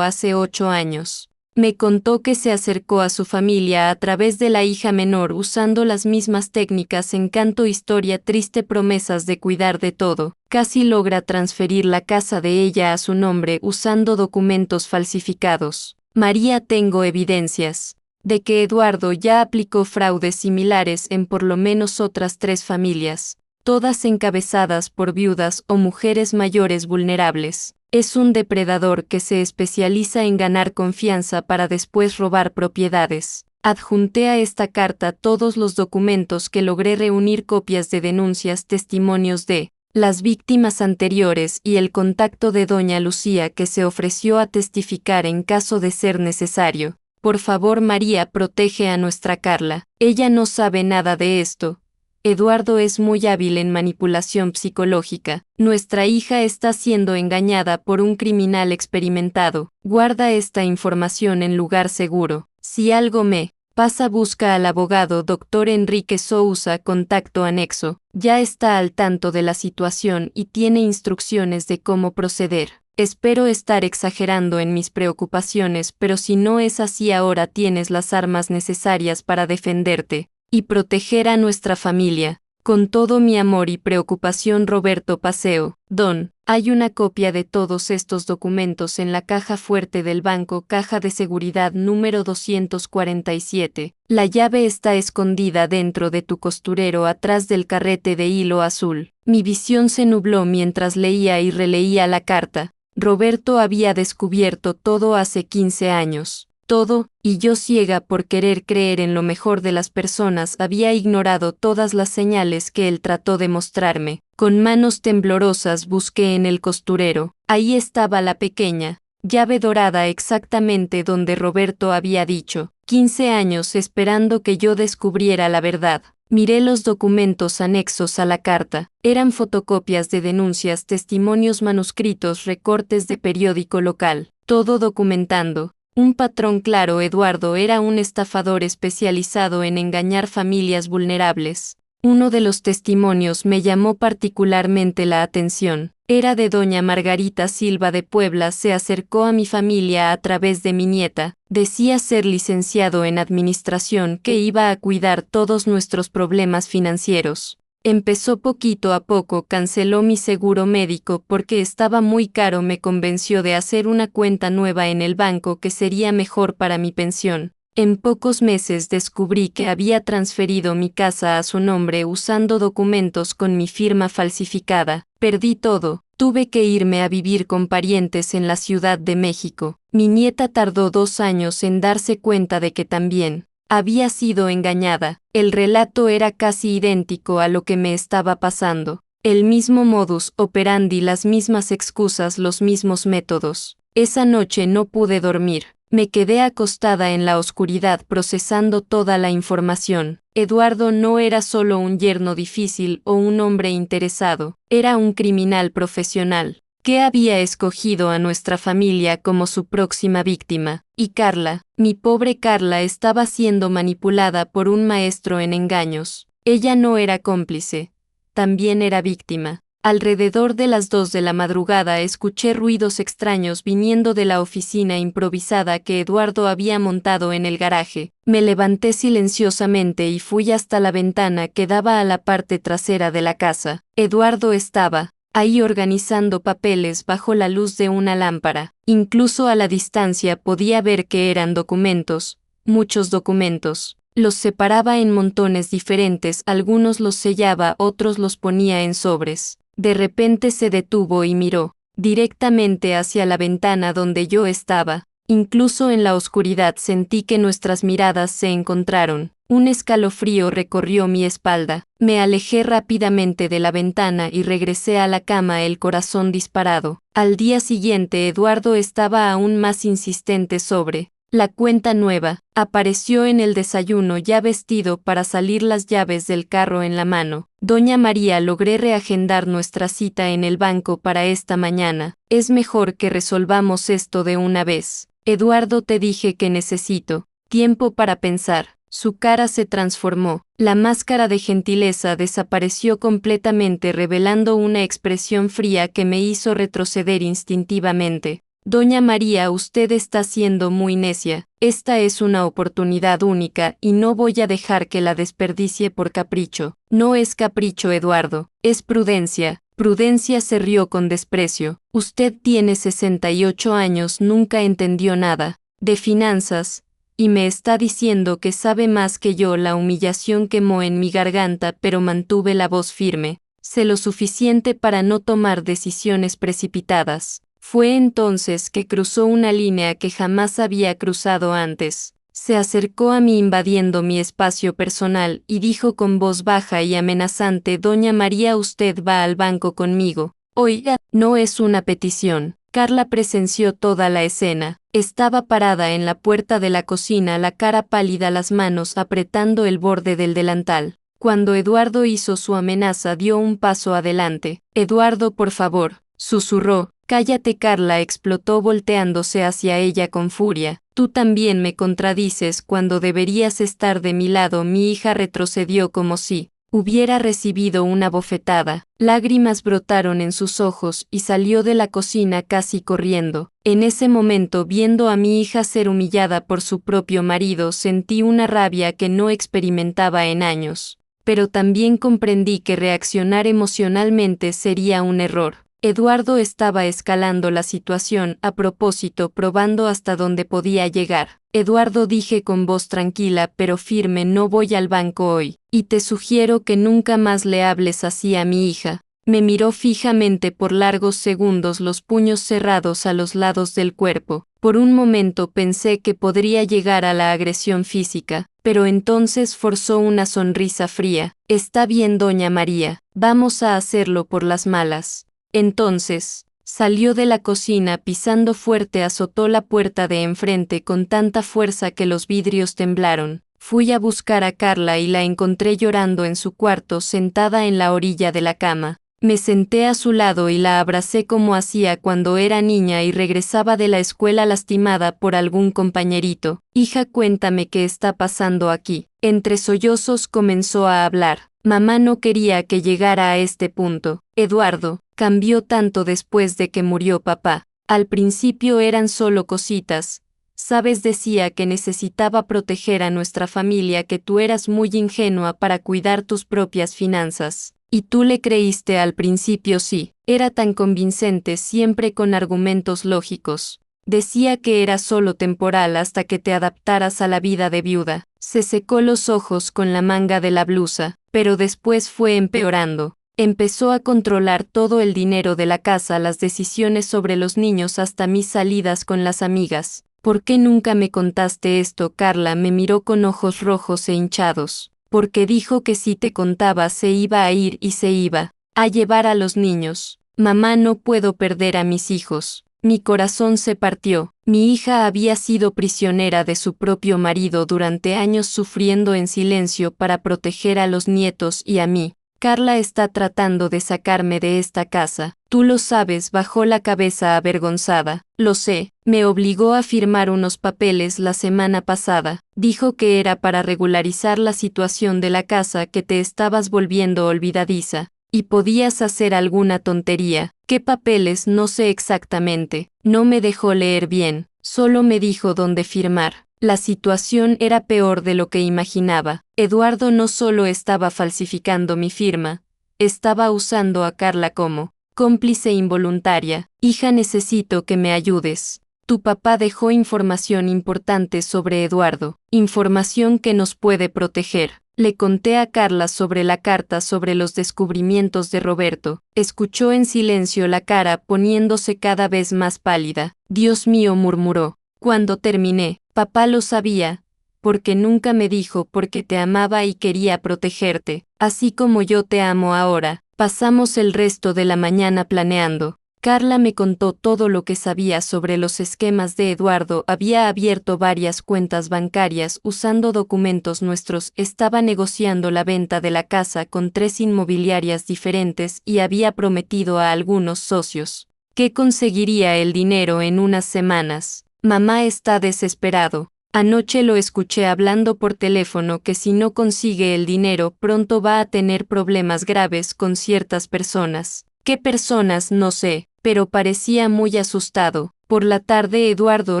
hace 8 años. Me contó que se acercó a su familia a través de la hija menor usando las mismas técnicas, encanto, historia triste, promesas de cuidar de todo. Casi logra transferir la casa de ella a su nombre usando documentos falsificados. María, tengo evidencias de que Eduardo ya aplicó fraudes similares en por lo menos otras 3 familias, todas encabezadas por viudas o mujeres mayores vulnerables. Es un depredador que se especializa en ganar confianza para después robar propiedades. Adjunté a esta carta todos los documentos que logré reunir, copias de denuncias, testimonios de las víctimas anteriores y el contacto de doña Lucía, que se ofreció a testificar en caso de ser necesario. Por favor, María, protege a nuestra Carla. Ella no sabe nada de esto. Eduardo es muy hábil en manipulación psicológica. Nuestra hija está siendo engañada por un criminal experimentado. Guarda esta información en lugar seguro. Si algo me pasa, busca al abogado Dr. Enrique Sousa, contacto anexo. Ya está al tanto de la situación y tiene instrucciones de cómo proceder. Espero estar exagerando en mis preocupaciones, pero si no es así, ahora tienes las armas necesarias para defenderte y proteger a nuestra familia. Con todo mi amor y preocupación, Roberto Paseo. Don, hay una copia de todos estos documentos en la caja fuerte del banco, caja de seguridad número 247. La llave está escondida dentro de tu costurero, atrás del carrete de hilo azul. Mi visión se nubló mientras leía y releía la carta. Roberto había descubierto todo hace 15 años. Todo, y yo, ciega por querer creer en lo mejor de las personas, había ignorado todas las señales que él trató de mostrarme. Con manos temblorosas busqué en el costurero. Ahí estaba la pequeña llave dorada, exactamente donde Roberto había dicho. 15 años esperando que yo descubriera la verdad. Miré los documentos anexos a la carta. Eran fotocopias de denuncias, testimonios manuscritos, recortes de periódico local, todo documentando un patrón claro. Eduardo era un estafador especializado en engañar familias vulnerables. Uno de los testimonios me llamó particularmente la atención. Era de doña Margarita Silva de Puebla. Se acercó a mi familia a través de mi nieta. Decía ser licenciado en administración, que iba a cuidar todos nuestros problemas financieros. Empezó poquito a poco, canceló mi seguro médico porque estaba muy caro, me convenció de hacer una cuenta nueva en el banco que sería mejor para mi pensión. En pocos meses descubrí que había transferido mi casa a su nombre usando documentos con mi firma falsificada. Perdí todo. Tuve que irme a vivir con parientes en la Ciudad de México. Mi nieta tardó 2 años en darse cuenta de que también había sido engañada. El relato era casi idéntico a lo que me estaba pasando. El mismo modus operandi, las mismas excusas, los mismos métodos. Esa noche no pude dormir. Me quedé acostada en la oscuridad procesando toda la información. Eduardo no era solo un yerno difícil o un hombre interesado, era un criminal profesional, que había escogido a nuestra familia como su próxima víctima. Y Carla, mi pobre Carla, estaba siendo manipulada por un maestro en engaños. Ella no era cómplice, también era víctima. Alrededor de las 2 de la madrugada escuché ruidos extraños viniendo de la oficina improvisada que Eduardo había montado en el garaje. Me levanté silenciosamente y fui hasta la ventana que daba a la parte trasera de la casa. Eduardo estaba ahí organizando papeles bajo la luz de una lámpara. Incluso a la distancia podía ver que eran documentos, muchos documentos. Los separaba en montones diferentes, algunos los sellaba, otros los ponía en sobres. De repente se detuvo y miró directamente hacia la ventana donde yo estaba. Incluso en la oscuridad sentí que nuestras miradas se encontraron. Un escalofrío recorrió mi espalda. Me alejé rápidamente de la ventana y regresé a la cama, el corazón disparado. Al día siguiente Eduardo estaba aún más insistente sobre la cuenta nueva. Apareció en el desayuno ya vestido para salir, las llaves del carro en la mano. Doña María, logré reagendar nuestra cita en el banco para esta mañana. Es mejor que resolvamos esto de una vez. Eduardo, te dije que necesito tiempo para pensar. Su cara se transformó. La máscara de gentileza desapareció completamente, revelando una expresión fría que me hizo retroceder instintivamente. Doña María, usted está siendo muy necia. Esta es una oportunidad única y no voy a dejar que la desperdicie por capricho. No es capricho, Eduardo, es prudencia. Prudencia, se rió con desprecio. Usted tiene 68 años, nunca entendió nada de finanzas, y me está diciendo que sabe más que yo. La humillación quemó en mi garganta, pero mantuve la voz firme. Sé lo suficiente para no tomar decisiones precipitadas. Fue entonces que cruzó una línea que jamás había cruzado antes. Se acercó a mí invadiendo mi espacio personal y dijo con voz baja y amenazante: Doña María, usted va al banco conmigo. Oiga, no es una petición. Carla presenció toda la escena. Estaba parada en la puerta de la cocina, la cara pálida, las manos apretando el borde del delantal. Cuando Eduardo hizo su amenaza, dio un paso adelante. Eduardo, por favor, susurró. Cállate, Carla, explotó volteándose hacia ella con furia. Tú también me contradices cuando deberías estar de mi lado. Mi hija retrocedió como si hubiera recibido una bofetada. Lágrimas brotaron en sus ojos y salió de la cocina casi corriendo. En ese momento, viendo a mi hija ser humillada por su propio marido, sentí una rabia que no experimentaba en años. Pero también comprendí que reaccionar emocionalmente sería un error. Eduardo estaba escalando la situación a propósito, probando hasta dónde podía llegar. Eduardo, dije con voz tranquila pero firme, no voy al banco hoy, y te sugiero que nunca más le hables así a mi hija. Me miró fijamente por largos segundos, los puños cerrados a los lados del cuerpo. Por un momento pensé que podría llegar a la agresión física, pero entonces forzó una sonrisa fría. Está bien, Doña María, vamos a hacerlo por las malas. Entonces, salió de la cocina pisando fuerte, azotó la puerta de enfrente con tanta fuerza que los vidrios temblaron. Fui a buscar a Carla y la encontré llorando en su cuarto, sentada en la orilla de la cama. Me senté a su lado y la abracé como hacía cuando era niña y regresaba de la escuela lastimada por algún compañerito. Hija, cuéntame qué está pasando aquí. Entre sollozos comenzó a hablar. Mamá no quería que llegara a este punto. Eduardo cambió tanto después de que murió papá. Al principio eran solo cositas. Sabes, decía que necesitaba proteger a nuestra familia, que tú eras muy ingenua para cuidar tus propias finanzas. Y tú le creíste al principio, sí. Era tan convincente, siempre con argumentos lógicos. Decía que era solo temporal hasta que te adaptaras a la vida de viuda. Se secó los ojos con la manga de la blusa, pero después fue empeorando. Empezó a controlar todo el dinero de la casa, las decisiones sobre los niños, hasta mis salidas con las amigas. ¿Por qué nunca me contaste esto? Carla me miró con ojos rojos e hinchados. Porque dijo que si te contaba se iba a ir y se iba a llevar a los niños. Mamá, no puedo perder a mis hijos. Mi corazón se partió. Mi hija había sido prisionera de su propio marido durante años, sufriendo en silencio para proteger a los nietos y a mí. Carla está tratando de sacarme de esta casa. Tú lo sabes, bajó la cabeza avergonzada. Lo sé, Me obligó a firmar unos papeles la semana pasada. Dijo que era para regularizar la situación de la casa, que te estabas volviendo olvidadiza, y podías hacer alguna tontería. ¿Qué papeles? No sé exactamente. No me dejó leer bien, solo me dijo dónde firmar. La situación era peor de lo que imaginaba. Eduardo no solo estaba falsificando mi firma, estaba usando a Carla como cómplice involuntaria. Hija, necesito que me ayudes. Tu papá dejó información importante sobre Eduardo, información que nos puede proteger. Le conté a Carla sobre la carta sobre los descubrimientos de Roberto. Escuchó en silencio, la cara poniéndose cada vez más pálida. Dios mío, murmuró. Cuando terminé, papá lo sabía, porque nunca me dijo, porque te amaba y quería protegerte, así como yo te amo ahora. Pasamos el resto de la mañana planeando. Carla me contó todo lo que sabía sobre los esquemas de Eduardo. Había abierto varias cuentas bancarias usando documentos nuestros, estaba negociando la venta de la casa con 3 inmobiliarias diferentes y había prometido a algunos socios que conseguiría el dinero en unas semanas. Mamá está desesperado. Anoche lo escuché hablando por teléfono que si no consigue el dinero pronto va a tener problemas graves con ciertas personas. ¿Qué personas? No sé, pero parecía muy asustado. Por la tarde Eduardo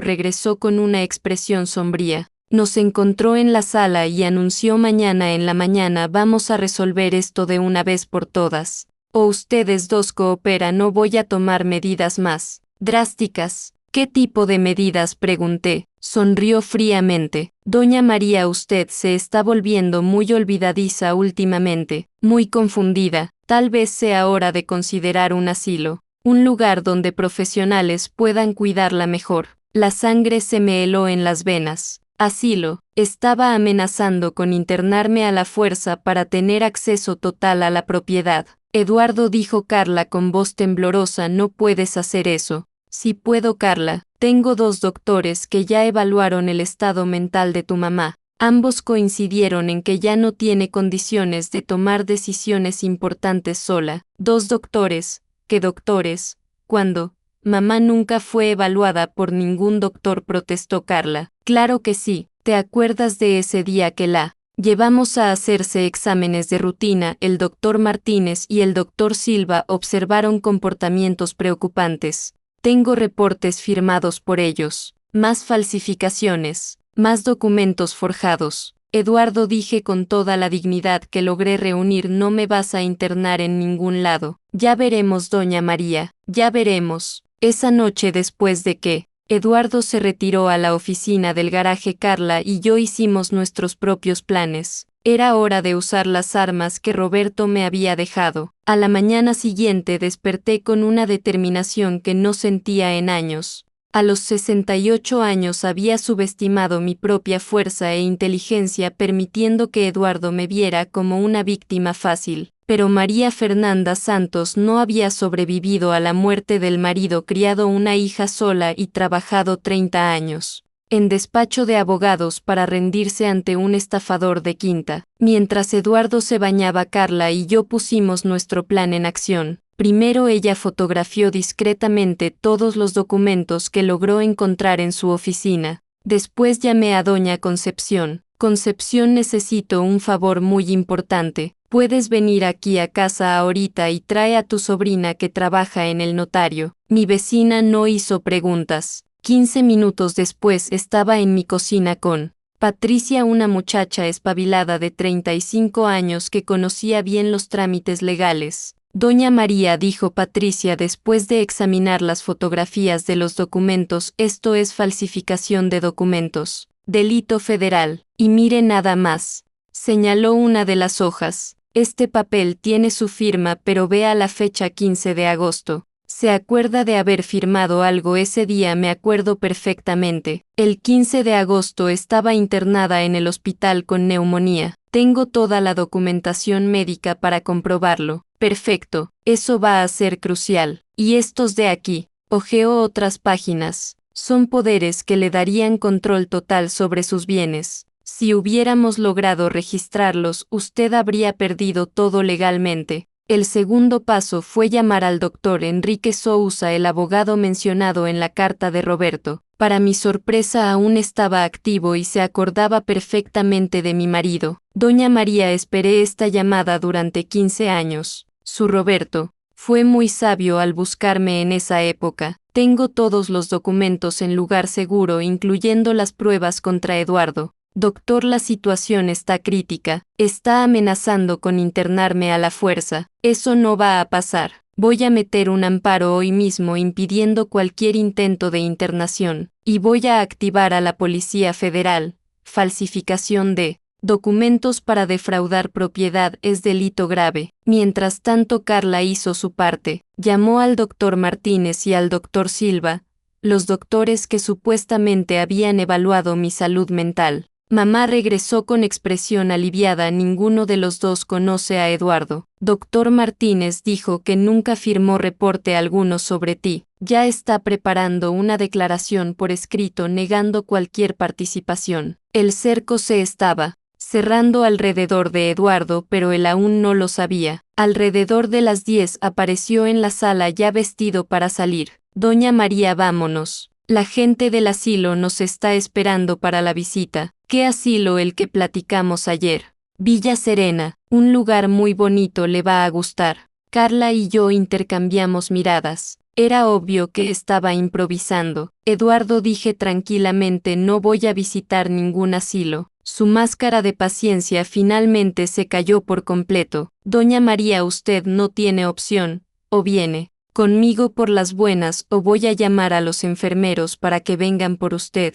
regresó con una expresión sombría. Nos encontró en la sala y anunció: mañana en la mañana vamos a resolver esto de una vez por todas. O ustedes dos cooperan o voy a tomar medidas más drásticas. ¿Qué tipo de medidas?, pregunté. Sonrió fríamente. Doña María, usted se está volviendo muy olvidadiza últimamente, muy confundida. Tal vez sea hora de considerar un asilo, un lugar donde profesionales puedan cuidarla mejor. La sangre se me heló en las venas. Asilo. Estaba amenazando con internarme a la fuerza para tener acceso total a la propiedad. Eduardo, dijo Carla con voz temblorosa, no puedes hacer eso. Sí puedo, Carla. Tengo 2 doctores que ya evaluaron el estado mental de tu mamá. Ambos coincidieron en que ya no tiene condiciones de tomar decisiones importantes sola. 2 doctores. ¿Qué doctores? ¿Cuándo? Mamá nunca fue evaluada por ningún doctor, protestó Carla. Claro que sí. ¿Te acuerdas de ese día que la llevamos a hacerse exámenes de rutina? El doctor Martínez y el doctor Silva observaron comportamientos preocupantes. Tengo reportes firmados por ellos. Más falsificaciones. Más documentos forjados. Eduardo, dije con toda la dignidad que logré reunir, no me vas a internar en ningún lado. Ya veremos, doña María, ya veremos. Esa noche, después de que Eduardo se retiró a la oficina del garaje, Carla y yo hicimos nuestros propios planes. Era hora de usar las armas que Roberto me había dejado. A la mañana siguiente desperté con una determinación que no sentía en años. A los 68 años había subestimado mi propia fuerza e inteligencia, permitiendo que Eduardo me viera como una víctima fácil. Pero María Fernanda Santos no había sobrevivido a la muerte del marido, criado una hija sola y trabajado 30 años en despacho de abogados para rendirse ante un estafador de quinta. Mientras Eduardo se bañaba, Carla y yo pusimos nuestro plan en acción. Primero ella fotografió discretamente todos los documentos que logró encontrar en su oficina. Después llamé a doña Concepción. Concepción, necesito un favor muy importante. ¿Puedes venir aquí a casa ahorita y trae a tu sobrina que trabaja en el notario? Mi vecina no hizo preguntas. 15 minutos después estaba en mi cocina con Patricia, una muchacha espabilada de 35 años que conocía bien los trámites legales. Doña María, dijo Patricia después de examinar las fotografías de los documentos, esto es falsificación de documentos, delito federal. Y mire nada más. Señaló una de las hojas. Este papel tiene su firma, pero vea la fecha: 15 de agosto. ¿Se acuerda de haber firmado algo ese día? Me acuerdo perfectamente. El 15 de agosto estaba internada en el hospital con neumonía. Tengo toda la documentación médica para comprobarlo. Perfecto, eso va a ser crucial. Y estos de aquí. Hojeó otras páginas. Son poderes que le darían control total sobre sus bienes. Si hubiéramos logrado registrarlos, usted habría perdido todo legalmente. El segundo paso fue llamar al doctor Enrique Sousa, el abogado mencionado en la carta de Roberto. Para mi sorpresa aún estaba activo y se acordaba perfectamente de mi marido. Doña María, esperé esta llamada durante 15 años. Su Roberto fue muy sabio al buscarme en esa época. Tengo todos los documentos en lugar seguro, incluyendo las pruebas contra Eduardo. Doctor, la situación está crítica. Está amenazando con internarme a la fuerza. Eso no va a pasar. Voy a meter un amparo hoy mismo impidiendo cualquier intento de internación. Y voy a activar a la Policía Federal. Falsificación de documentos para defraudar propiedad es delito grave. Mientras tanto, Carla hizo su parte. Llamó al doctor Martínez y al doctor Silva, los doctores que supuestamente habían evaluado mi salud mental. Mamá regresó con expresión aliviada. Ninguno de los dos conoce a Eduardo. Doctor Martínez dijo que nunca firmó reporte alguno sobre ti. Ya está preparando una declaración por escrito negando cualquier participación. El cerco se estaba cerrando alrededor de Eduardo, pero él aún no lo sabía. Alrededor de las 10 apareció en la sala ya vestido para salir. Doña María, vámonos. La gente del asilo nos está esperando para la visita. ¿Qué asilo? El que platicamos ayer. Villa Serena, un lugar muy bonito, le va a gustar. Carla y yo intercambiamos miradas. Era obvio que estaba improvisando. Eduardo, dije tranquilamente, no voy a visitar ningún asilo. Su máscara de paciencia finalmente se cayó por completo. Doña María, usted no tiene opción. O viene conmigo por las buenas o voy a llamar a los enfermeros para que vengan por usted.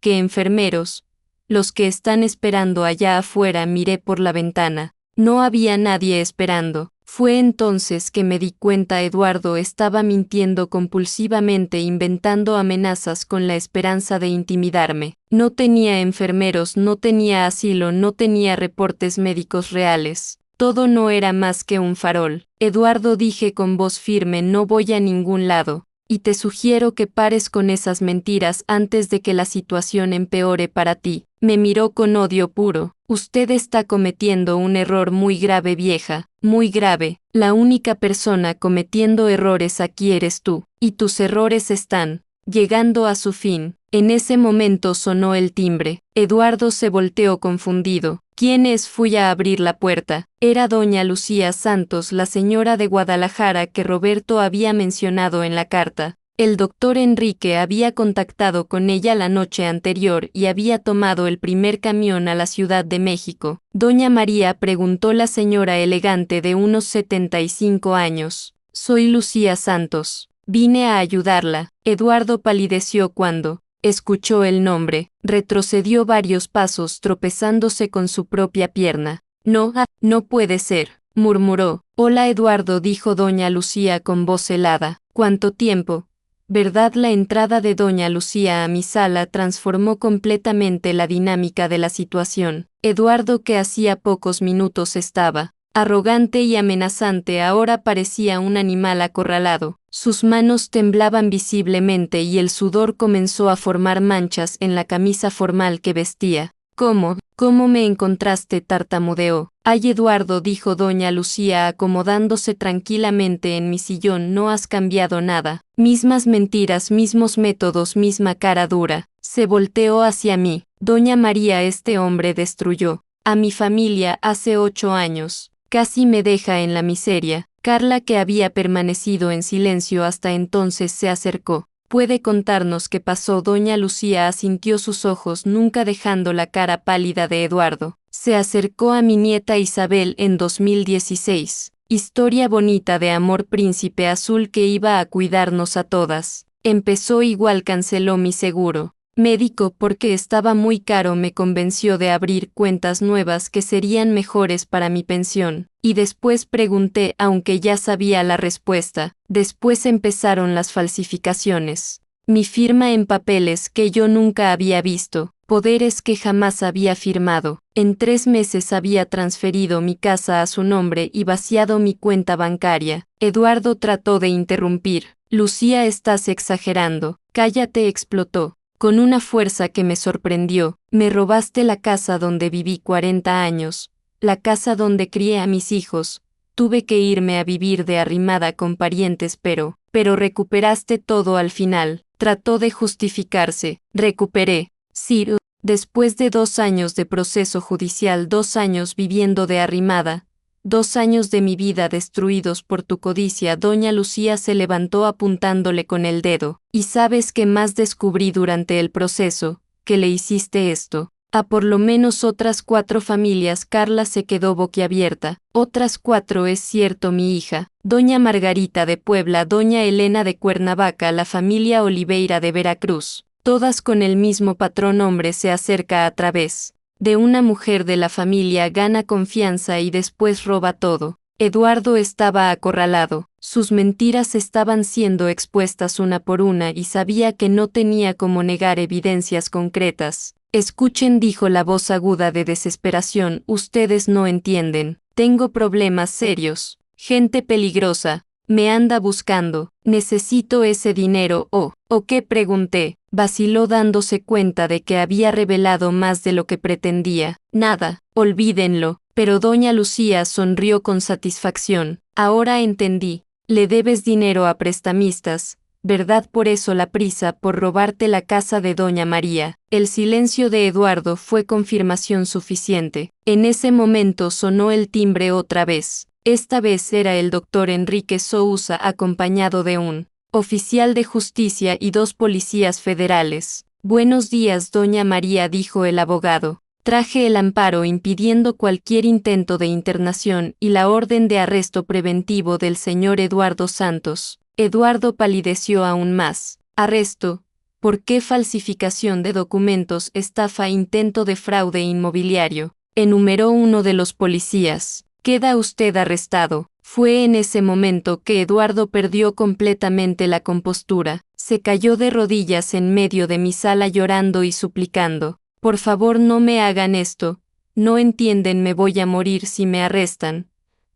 ¿Qué enfermeros? Los que están esperando allá afuera. Miré por la ventana. No había nadie esperando. Fue entonces que me di cuenta. Eduardo estaba mintiendo compulsivamente, inventando amenazas con la esperanza de intimidarme. No tenía enfermeros, no tenía asilo, no tenía reportes médicos reales. Todo no era más que un farol. Eduardo, dije con voz firme, no voy a ningún lado. Y te sugiero que pares con esas mentiras antes de que la situación empeore para ti. Me miró con odio puro. Usted está cometiendo un error muy grave, vieja, muy grave. La única persona cometiendo errores aquí eres tú, y tus errores están llegando a su fin. En ese momento sonó el timbre. Eduardo se volteó confundido. ¿Quién es? Fui a abrir la puerta. Era doña Lucía Santos, la señora de Guadalajara que Roberto había mencionado en la carta. El doctor Enrique había contactado con ella la noche anterior y había tomado el primer camión a la Ciudad de México. Doña María, preguntó la señora elegante de unos 75 años. Soy Lucía Santos. Vine a ayudarla. Eduardo palideció cuando escuchó el nombre. Retrocedió varios pasos tropezándose con su propia pierna. No, no puede ser, murmuró. Hola Eduardo, dijo doña Lucía con voz helada. ¿Cuánto tiempo? ¿Verdad? La entrada de doña Lucía a mi sala transformó completamente la dinámica de la situación. Eduardo, que hacía pocos minutos estaba arrogante y amenazante, ahora parecía un animal acorralado. Sus manos temblaban visiblemente y el sudor comenzó a formar manchas en la camisa formal que vestía. ¿Cómo me encontraste? Tartamudeó. Ay, Eduardo, dijo doña Lucía acomodándose tranquilamente en mi sillón, no has cambiado nada. Mismas mentiras, mismos métodos, misma cara dura. Se volteó hacia mí. Doña María, este hombre destruyó a mi familia hace 8 años. Casi me deja en la miseria. Carla, que había permanecido en silencio hasta entonces, se acercó. ¿Puede contarnos qué pasó? Doña Lucía asintió sus ojos, nunca dejando la cara pálida de Eduardo. Se acercó a mi nieta Isabel en 2016. Historia bonita de amor, príncipe azul que iba a cuidarnos a todas. Empezó igual, canceló mi seguro médico porque estaba muy caro, me convenció de abrir cuentas nuevas que serían mejores para mi pensión. Y después pregunté, aunque ya sabía la respuesta. Después empezaron las falsificaciones. Mi firma en papeles que yo nunca había visto, poderes que jamás había firmado. En 3 meses había transferido mi casa a su nombre y vaciado mi cuenta bancaria. Eduardo trató de interrumpir. Lucía, estás exagerando. Cállate, explotó. Con una fuerza que me sorprendió. Me robaste la casa donde viví 40 años, la casa donde crié a mis hijos, tuve que irme a vivir de arrimada con parientes, pero recuperaste todo al final. Trató de justificarse. Recuperé. Sí, después de 2 años de proceso judicial, 2 años viviendo de arrimada, 2 años de mi vida destruidos por tu codicia. Doña Lucía se levantó apuntándole con el dedo. ¿Y sabes qué más descubrí durante el proceso? Que le hiciste esto a por lo menos otras 4 familias. Carla se quedó boquiabierta. Otras 4, es cierto, mi hija. Doña Margarita de Puebla, doña Elena de Cuernavaca, la familia Oliveira de Veracruz. Todas con el mismo patrón. Hombre se acerca a través de una mujer de la familia, gana confianza y después roba todo. Eduardo estaba acorralado. Sus mentiras estaban siendo expuestas una por una y sabía que no tenía cómo negar evidencias concretas. Escuchen, dijo la voz aguda de desesperación, ustedes no entienden. Tengo problemas serios. Gente peligrosa. Me anda buscando. Necesito ese dinero. ¿O qué? Pregunté. Vaciló dándose cuenta de que había revelado más de lo que pretendía. Nada, olvídenlo. Pero doña Lucía sonrió con satisfacción. Ahora entendí. Le debes dinero a prestamistas, ¿verdad? Por eso la prisa por robarte la casa de doña María. El silencio de Eduardo fue confirmación suficiente. En ese momento sonó el timbre otra vez. Esta vez era el doctor Enrique Sousa acompañado de un oficial de justicia y 2 policías federales. Buenos días, doña María, dijo el abogado. Traje el amparo impidiendo cualquier intento de internación y la orden de arresto preventivo del señor Eduardo Santos. Eduardo palideció aún más. ¿Arresto? ¿Por qué? Falsificación de documentos, estafa, intento de fraude inmobiliario, enumeró uno de los policías. Queda usted arrestado. Fue en ese momento que Eduardo perdió completamente la compostura. Se cayó de rodillas en medio de mi sala llorando y suplicando. Por favor, no me hagan esto. No entienden, me voy a morir si me arrestan.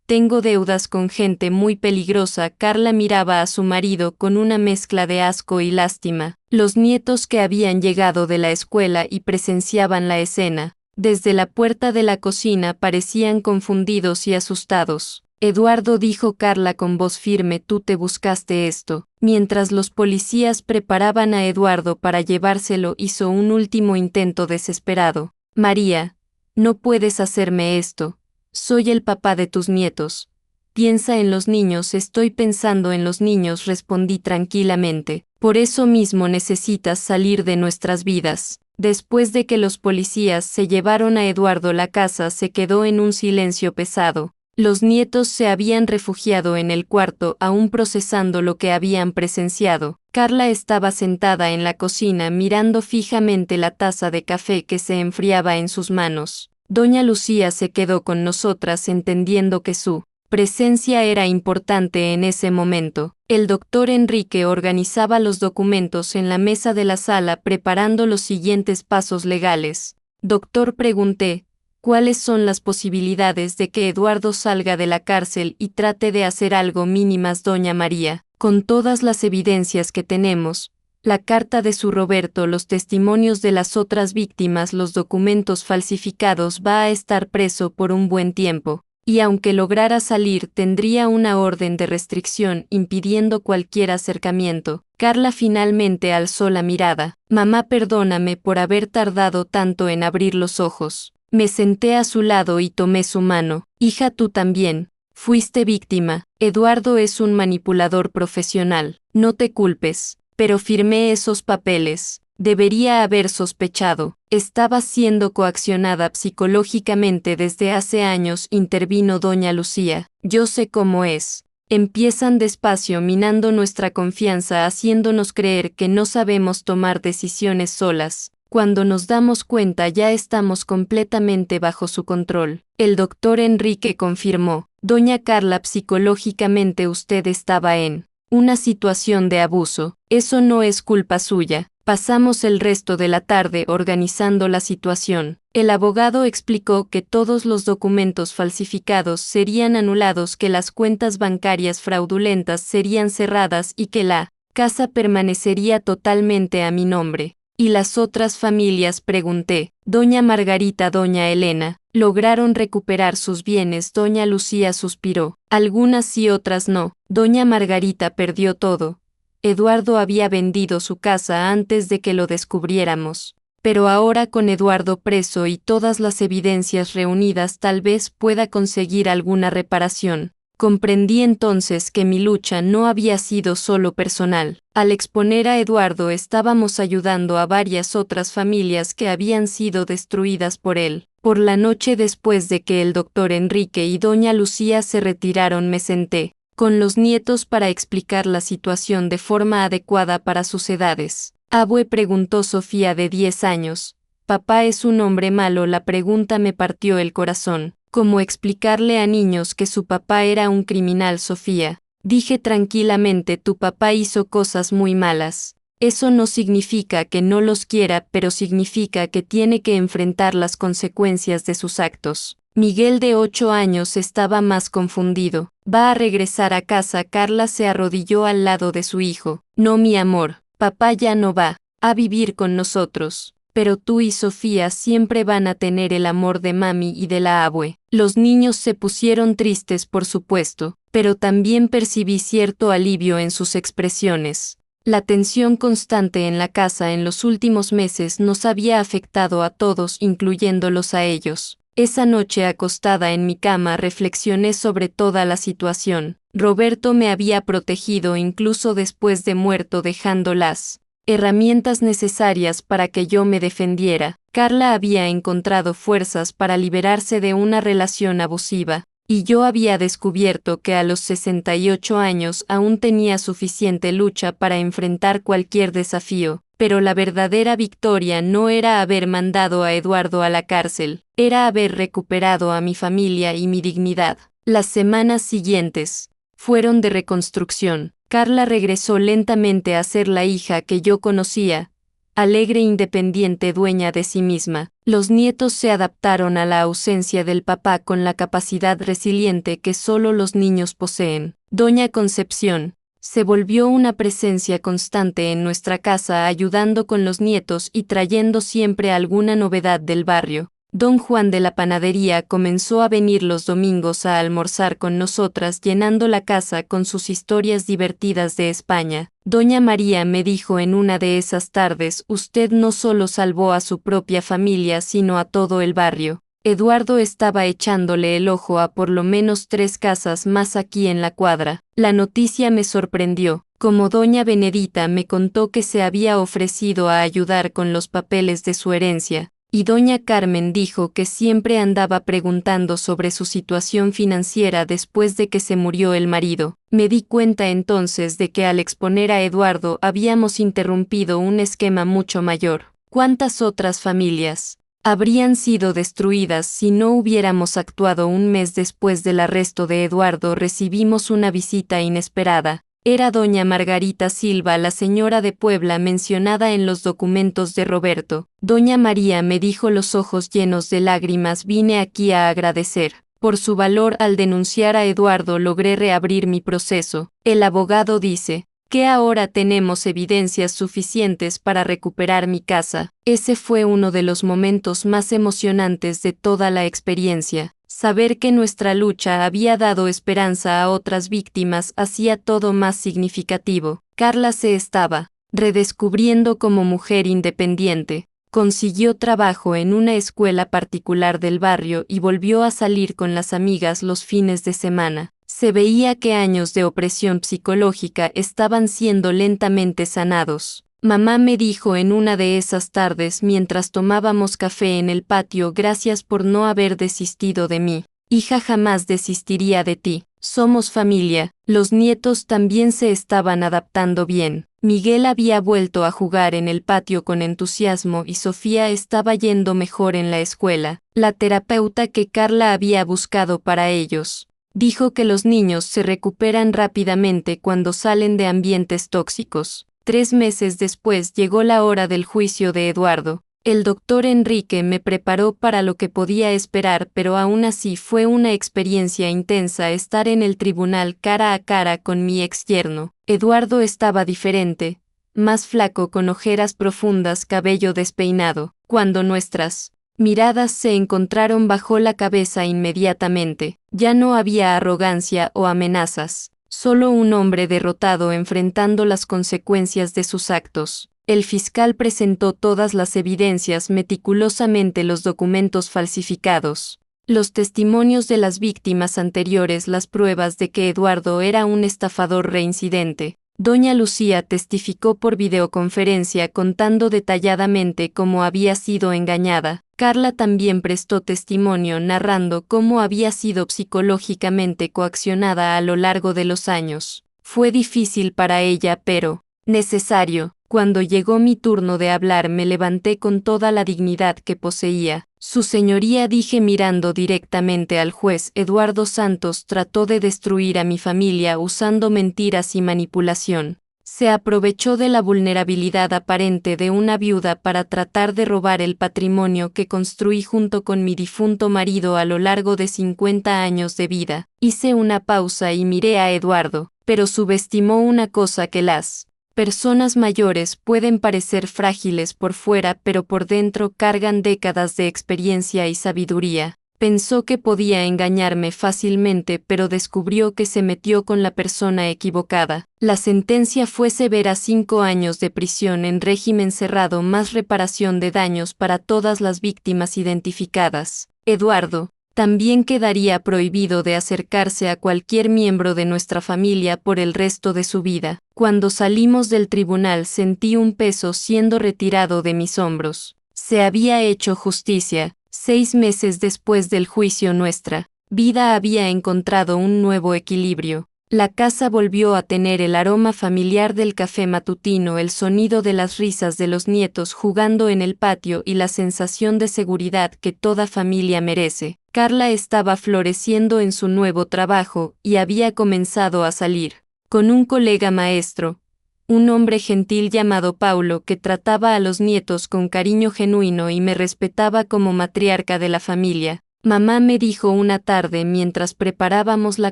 Tengo deudas con gente muy peligrosa. Carla miraba a su marido con una mezcla de asco y lástima. Los nietos que habían llegado de la escuela y presenciaban la escena, desde la puerta de la cocina, parecían confundidos y asustados. Eduardo, dijo Carla con voz firme, tú te buscaste esto. Mientras los policías preparaban a Eduardo para llevárselo, hizo un último intento desesperado. María, no puedes hacerme esto. Soy el papá de tus nietos. Piensa en los niños. Estoy pensando en los niños, respondí tranquilamente. Por eso mismo necesitas salir de nuestras vidas. Después de que los policías se llevaron a Eduardo, la casa se quedó en un silencio pesado. Los nietos se habían refugiado en el cuarto, aún procesando lo que habían presenciado. Carla estaba sentada en la cocina mirando fijamente la taza de café que se enfriaba en sus manos. Doña Lucía se quedó con nosotras, entendiendo que su presencia era importante en ese momento. El doctor Enrique organizaba los documentos en la mesa de la sala, preparando los siguientes pasos legales. Doctor, pregunté, ¿cuáles son las posibilidades de que Eduardo salga de la cárcel y trate de hacer algo? Mínimas, doña María. Con todas las evidencias que tenemos, la carta de su Roberto, los testimonios de las otras víctimas, los documentos falsificados, va a estar preso por un buen tiempo. Y aunque lograra salir, tendría una orden de restricción impidiendo cualquier acercamiento. Carla finalmente alzó la mirada. Mamá, perdóname por haber tardado tanto en abrir los ojos. Me senté a su lado y tomé su mano. Hija, tú también. Fuiste víctima. Eduardo es un manipulador profesional. No te culpes. Pero firmé esos papeles. Debería haber sospechado. Estaba siendo coaccionada psicológicamente desde hace años, intervino doña Lucía. Yo sé cómo es. Empiezan despacio, minando nuestra confianza, haciéndonos creer que no sabemos tomar decisiones solas. Cuando nos damos cuenta ya estamos completamente bajo su control. El doctor Enrique confirmó. Doña Carla, psicológicamente usted estaba en una situación de abuso. Eso no es culpa suya. Pasamos el resto de la tarde organizando la situación. El abogado explicó que todos los documentos falsificados serían anulados, que las cuentas bancarias fraudulentas serían cerradas y que la casa permanecería totalmente a mi nombre. ¿Y las otras familias?, pregunté. Doña Margarita, doña Elena, lograron recuperar sus bienes. Doña Lucía suspiró. Algunas sí, otras no. Doña Margarita perdió todo. Eduardo había vendido su casa antes de que lo descubriéramos. Pero ahora, con Eduardo preso y todas las evidencias reunidas, tal vez pueda conseguir alguna reparación. Comprendí entonces que mi lucha no había sido solo personal. Al exponer a Eduardo estábamos ayudando a varias otras familias que habían sido destruidas por él. Por la noche, después de que el doctor Enrique y doña Lucía se retiraron, me senté con los nietos para explicar la situación de forma adecuada para sus edades. «Abue», preguntó Sofía, de 10 años. «¿Papá es un hombre malo?». La pregunta me partió el corazón. ¿Cómo explicarle a niños que su papá era un criminal, Sofía? Dije tranquilamente: tu papá hizo cosas muy malas. Eso no significa que no los quiera, pero significa que tiene que enfrentar las consecuencias de sus actos. Miguel, de 8 años, estaba más confundido. «Va a regresar a casa». Carla se arrodilló al lado de su hijo. «No, mi amor, papá ya no va a vivir con nosotros. Pero tú y Sofía siempre van a tener el amor de mami y de la abue». Los niños se pusieron tristes, por supuesto, pero también percibí cierto alivio en sus expresiones. La tensión constante en la casa en los últimos meses nos había afectado a todos, incluyéndolos a ellos. Esa noche, acostada en mi cama, reflexioné sobre toda la situación. Roberto me había protegido incluso después de muerto, dejando las herramientas necesarias para que yo me defendiera. Carla había encontrado fuerzas para liberarse de una relación abusiva, y yo había descubierto que a los 68 años aún tenía suficiente lucha para enfrentar cualquier desafío. Pero la verdadera victoria no era haber mandado a Eduardo a la cárcel, era haber recuperado a mi familia y mi dignidad. Las semanas siguientes fueron de reconstrucción. Carla regresó lentamente a ser la hija que yo conocía, alegre, independiente, dueña de sí misma. Los nietos se adaptaron a la ausencia del papá con la capacidad resiliente que solo los niños poseen. Doña Concepción se volvió una presencia constante en nuestra casa, ayudando con los nietos y trayendo siempre alguna novedad del barrio. Don Juan, de la panadería, comenzó a venir los domingos a almorzar con nosotras, llenando la casa con sus historias divertidas de España. Doña María me dijo en una de esas tardes: «Usted no solo salvó a su propia familia, sino a todo el barrio». Eduardo estaba echándole el ojo a por lo menos 3 casas más aquí en la cuadra. La noticia me sorprendió. Como doña Benedita me contó que se había ofrecido a ayudar con los papeles de su herencia, y doña Carmen dijo que siempre andaba preguntando sobre su situación financiera después de que se murió el marido. Me di cuenta entonces de que al exponer a Eduardo habíamos interrumpido un esquema mucho mayor. ¿Cuántas otras familias habrían sido destruidas si no hubiéramos actuado? Un mes después del arresto de Eduardo recibimos una visita inesperada. Era doña Margarita Silva, la señora de Puebla mencionada en los documentos de Roberto. Doña María me dijo, los ojos llenos de lágrimas: «Vine aquí a agradecer por su valor al denunciar a Eduardo. Logré reabrir mi proceso. El abogado dice que ahora tenemos evidencias suficientes para recuperar mi casa». Ese fue uno de los momentos más emocionantes de toda la experiencia. Saber que nuestra lucha había dado esperanza a otras víctimas hacía todo más significativo. Carla se estaba redescubriendo como mujer independiente. Consiguió trabajo en una escuela particular del barrio y volvió a salir con las amigas los fines de semana. Se veía que años de opresión psicológica estaban siendo lentamente sanados. Mamá me dijo en una de esas tardes mientras tomábamos café en el patio: «Gracias por no haber desistido de mí. Hija, jamás desistiría de ti. Somos familia». Los nietos también se estaban adaptando bien. Miguel había vuelto a jugar en el patio con entusiasmo y Sofía estaba yendo mejor en la escuela. La terapeuta que Carla había buscado para ellos dijo que los niños se recuperan rápidamente cuando salen de ambientes tóxicos. 3 meses después llegó la hora del juicio de Eduardo. El doctor Enrique me preparó para lo que podía esperar, pero aún así fue una experiencia intensa estar en el tribunal cara a cara con mi ex yerno. Eduardo estaba diferente. más flaco con ojeras profundas, cabello despeinado. Cuando nuestras miradas se encontraron, bajó la cabeza inmediatamente. Ya no había arrogancia o amenazas, solo un hombre derrotado enfrentando las consecuencias de sus actos. El fiscal presentó todas las evidencias, meticulosamente los documentos falsificados, los testimonios de las víctimas anteriores, las pruebas de que Eduardo era un estafador reincidente. Doña Lucía testificó por videoconferencia contando detalladamente cómo había sido engañada. Carla también prestó testimonio narrando cómo había sido psicológicamente coaccionada a lo largo de los años. Fue difícil para ella, pero necesario. Cuando llegó mi turno de hablar, me levanté con toda la dignidad que poseía. Su señoría, dije mirando directamente al juez, Eduardo Santos trató de destruir a mi familia usando mentiras y manipulación. Se aprovechó de la vulnerabilidad aparente de una viuda para tratar de robar el patrimonio que construí junto con mi difunto marido a lo largo de 50 años de vida. Hice una pausa y miré a Eduardo, pero subestimó una cosa: que las personas mayores pueden parecer frágiles por fuera, pero por dentro cargan décadas de experiencia y sabiduría. Pensó que podía engañarme fácilmente, pero descubrió que se metió con la persona equivocada. La sentencia fue severa: 5 años de prisión en régimen cerrado más reparación de daños para todas las víctimas identificadas. Eduardo también quedaría prohibido de acercarse a cualquier miembro de nuestra familia por el resto de su vida. Cuando salimos del tribunal sentí un peso siendo retirado de mis hombros. Se había hecho justicia. 6 meses después del juicio, nuestra vida había encontrado un nuevo equilibrio. La casa volvió a tener el aroma familiar del café matutino, el sonido de las risas de los nietos jugando en el patio y la sensación de seguridad que toda familia merece. Carla estaba floreciendo en su nuevo trabajo y había comenzado a salir con un colega maestro, un hombre gentil llamado Paulo, que trataba a los nietos con cariño genuino y me respetaba como matriarca de la familia. Mamá me dijo una tarde mientras preparábamos la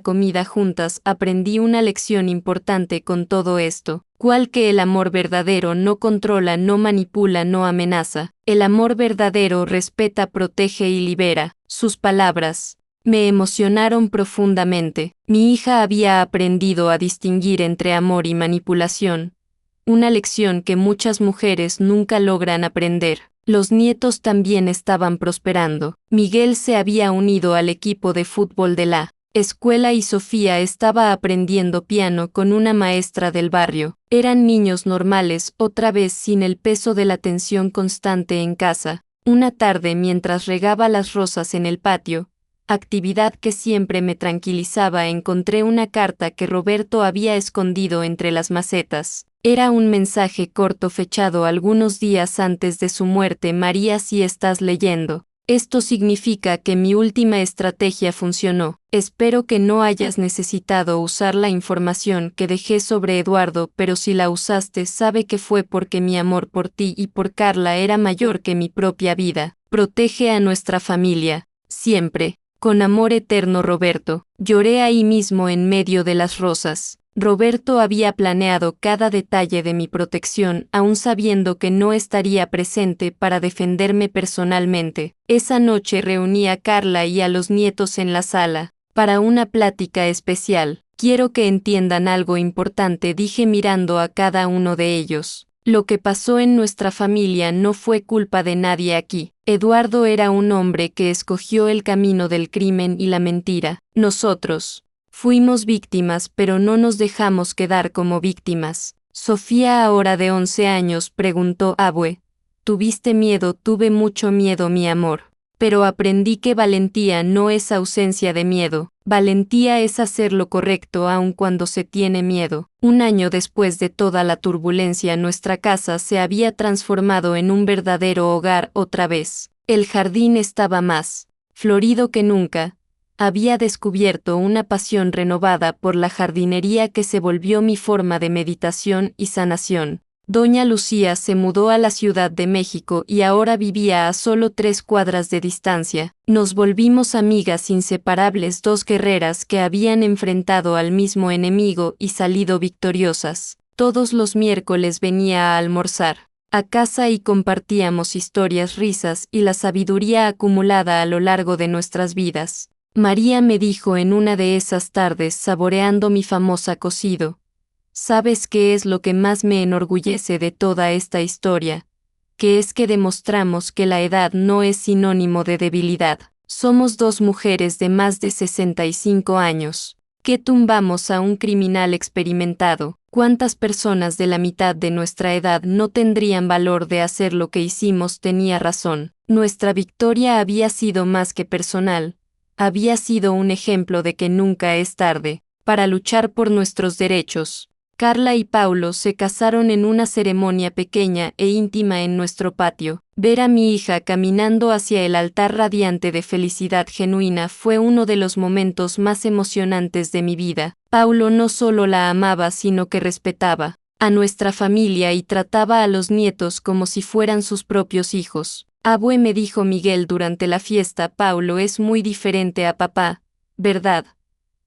comida juntas: aprendí una lección importante con todo esto. ¿Cuál? Que el amor verdadero no controla, no manipula, no amenaza. El amor verdadero respeta, protege y libera. Sus palabras me emocionaron profundamente. Mi hija había aprendido a distinguir entre amor y manipulación, una lección que muchas mujeres nunca logran aprender. Los nietos también estaban prosperando. Miguel se había unido al equipo de fútbol de la escuela y Sofía estaba aprendiendo piano con una maestra del barrio. Eran niños normales, otra vez sin el peso de la tensión constante en casa. Una tarde, mientras regaba las rosas en el patio, actividad que siempre me tranquilizaba, encontré una carta que Roberto había escondido entre las macetas. Era un mensaje corto fechado algunos días antes de su muerte: María, si estás leyendo, esto significa que mi última estrategia funcionó. Espero que no hayas necesitado usar la información que dejé sobre Eduardo, pero si la usaste, sabe que fue porque mi amor por ti y por Carla era mayor que mi propia vida. Protege a nuestra familia, siempre. Con amor eterno, Roberto. Lloré ahí mismo en medio de las rosas. Roberto había planeado cada detalle de mi protección, aun sabiendo que no estaría presente para defenderme personalmente. Esa noche reuní a Carla y a los nietos en la sala para una plática especial. Quiero que entiendan algo importante, dije mirando a cada uno de ellos. Lo que pasó en nuestra familia no fue culpa de nadie aquí. Eduardo era un hombre que escogió el camino del crimen y la mentira. Nosotros fuimos víctimas, pero no nos dejamos quedar como víctimas. Sofía, ahora de 11 años, preguntó: Abue, ¿tuviste miedo? Tuve mucho miedo, mi amor. Pero aprendí que valentía no es ausencia de miedo. Valentía es hacer lo correcto aun cuando se tiene miedo. Un año después de toda la turbulencia, nuestra casa se había transformado en un verdadero hogar otra vez. El jardín estaba más florido que nunca. Había descubierto una pasión renovada por la jardinería que se volvió mi forma de meditación y sanación. Doña Lucía se mudó a la Ciudad de México y ahora vivía a solo 3 cuadras de distancia. Nos volvimos amigas inseparables, 2 guerreras que habían enfrentado al mismo enemigo y salido victoriosas. Todos los miércoles venía a almorzar a casa y compartíamos historias, risas y la sabiduría acumulada a lo largo de nuestras vidas. María me dijo en una de esas tardes, saboreando mi famosa cocido: ¿sabes qué es lo que más me enorgullece de toda esta historia? Que es que demostramos que la edad no es sinónimo de debilidad. Somos dos mujeres de más de 65 años, que tumbamos a un criminal experimentado. ¿Cuántas personas de la mitad de nuestra edad no tendrían valor de hacer lo que hicimos? Tenía razón. Nuestra victoria había sido más que personal. Había sido un ejemplo de que nunca es tarde para luchar por nuestros derechos. Carla y Paulo se casaron en una ceremonia pequeña e íntima en nuestro patio. Ver a mi hija caminando hacia el altar radiante de felicidad genuina fue uno de los momentos más emocionantes de mi vida. Paulo no solo la amaba, sino que respetaba a nuestra familia y trataba a los nietos como si fueran sus propios hijos. Abue, me dijo Miguel durante la fiesta, Paulo es muy diferente a papá, ¿verdad?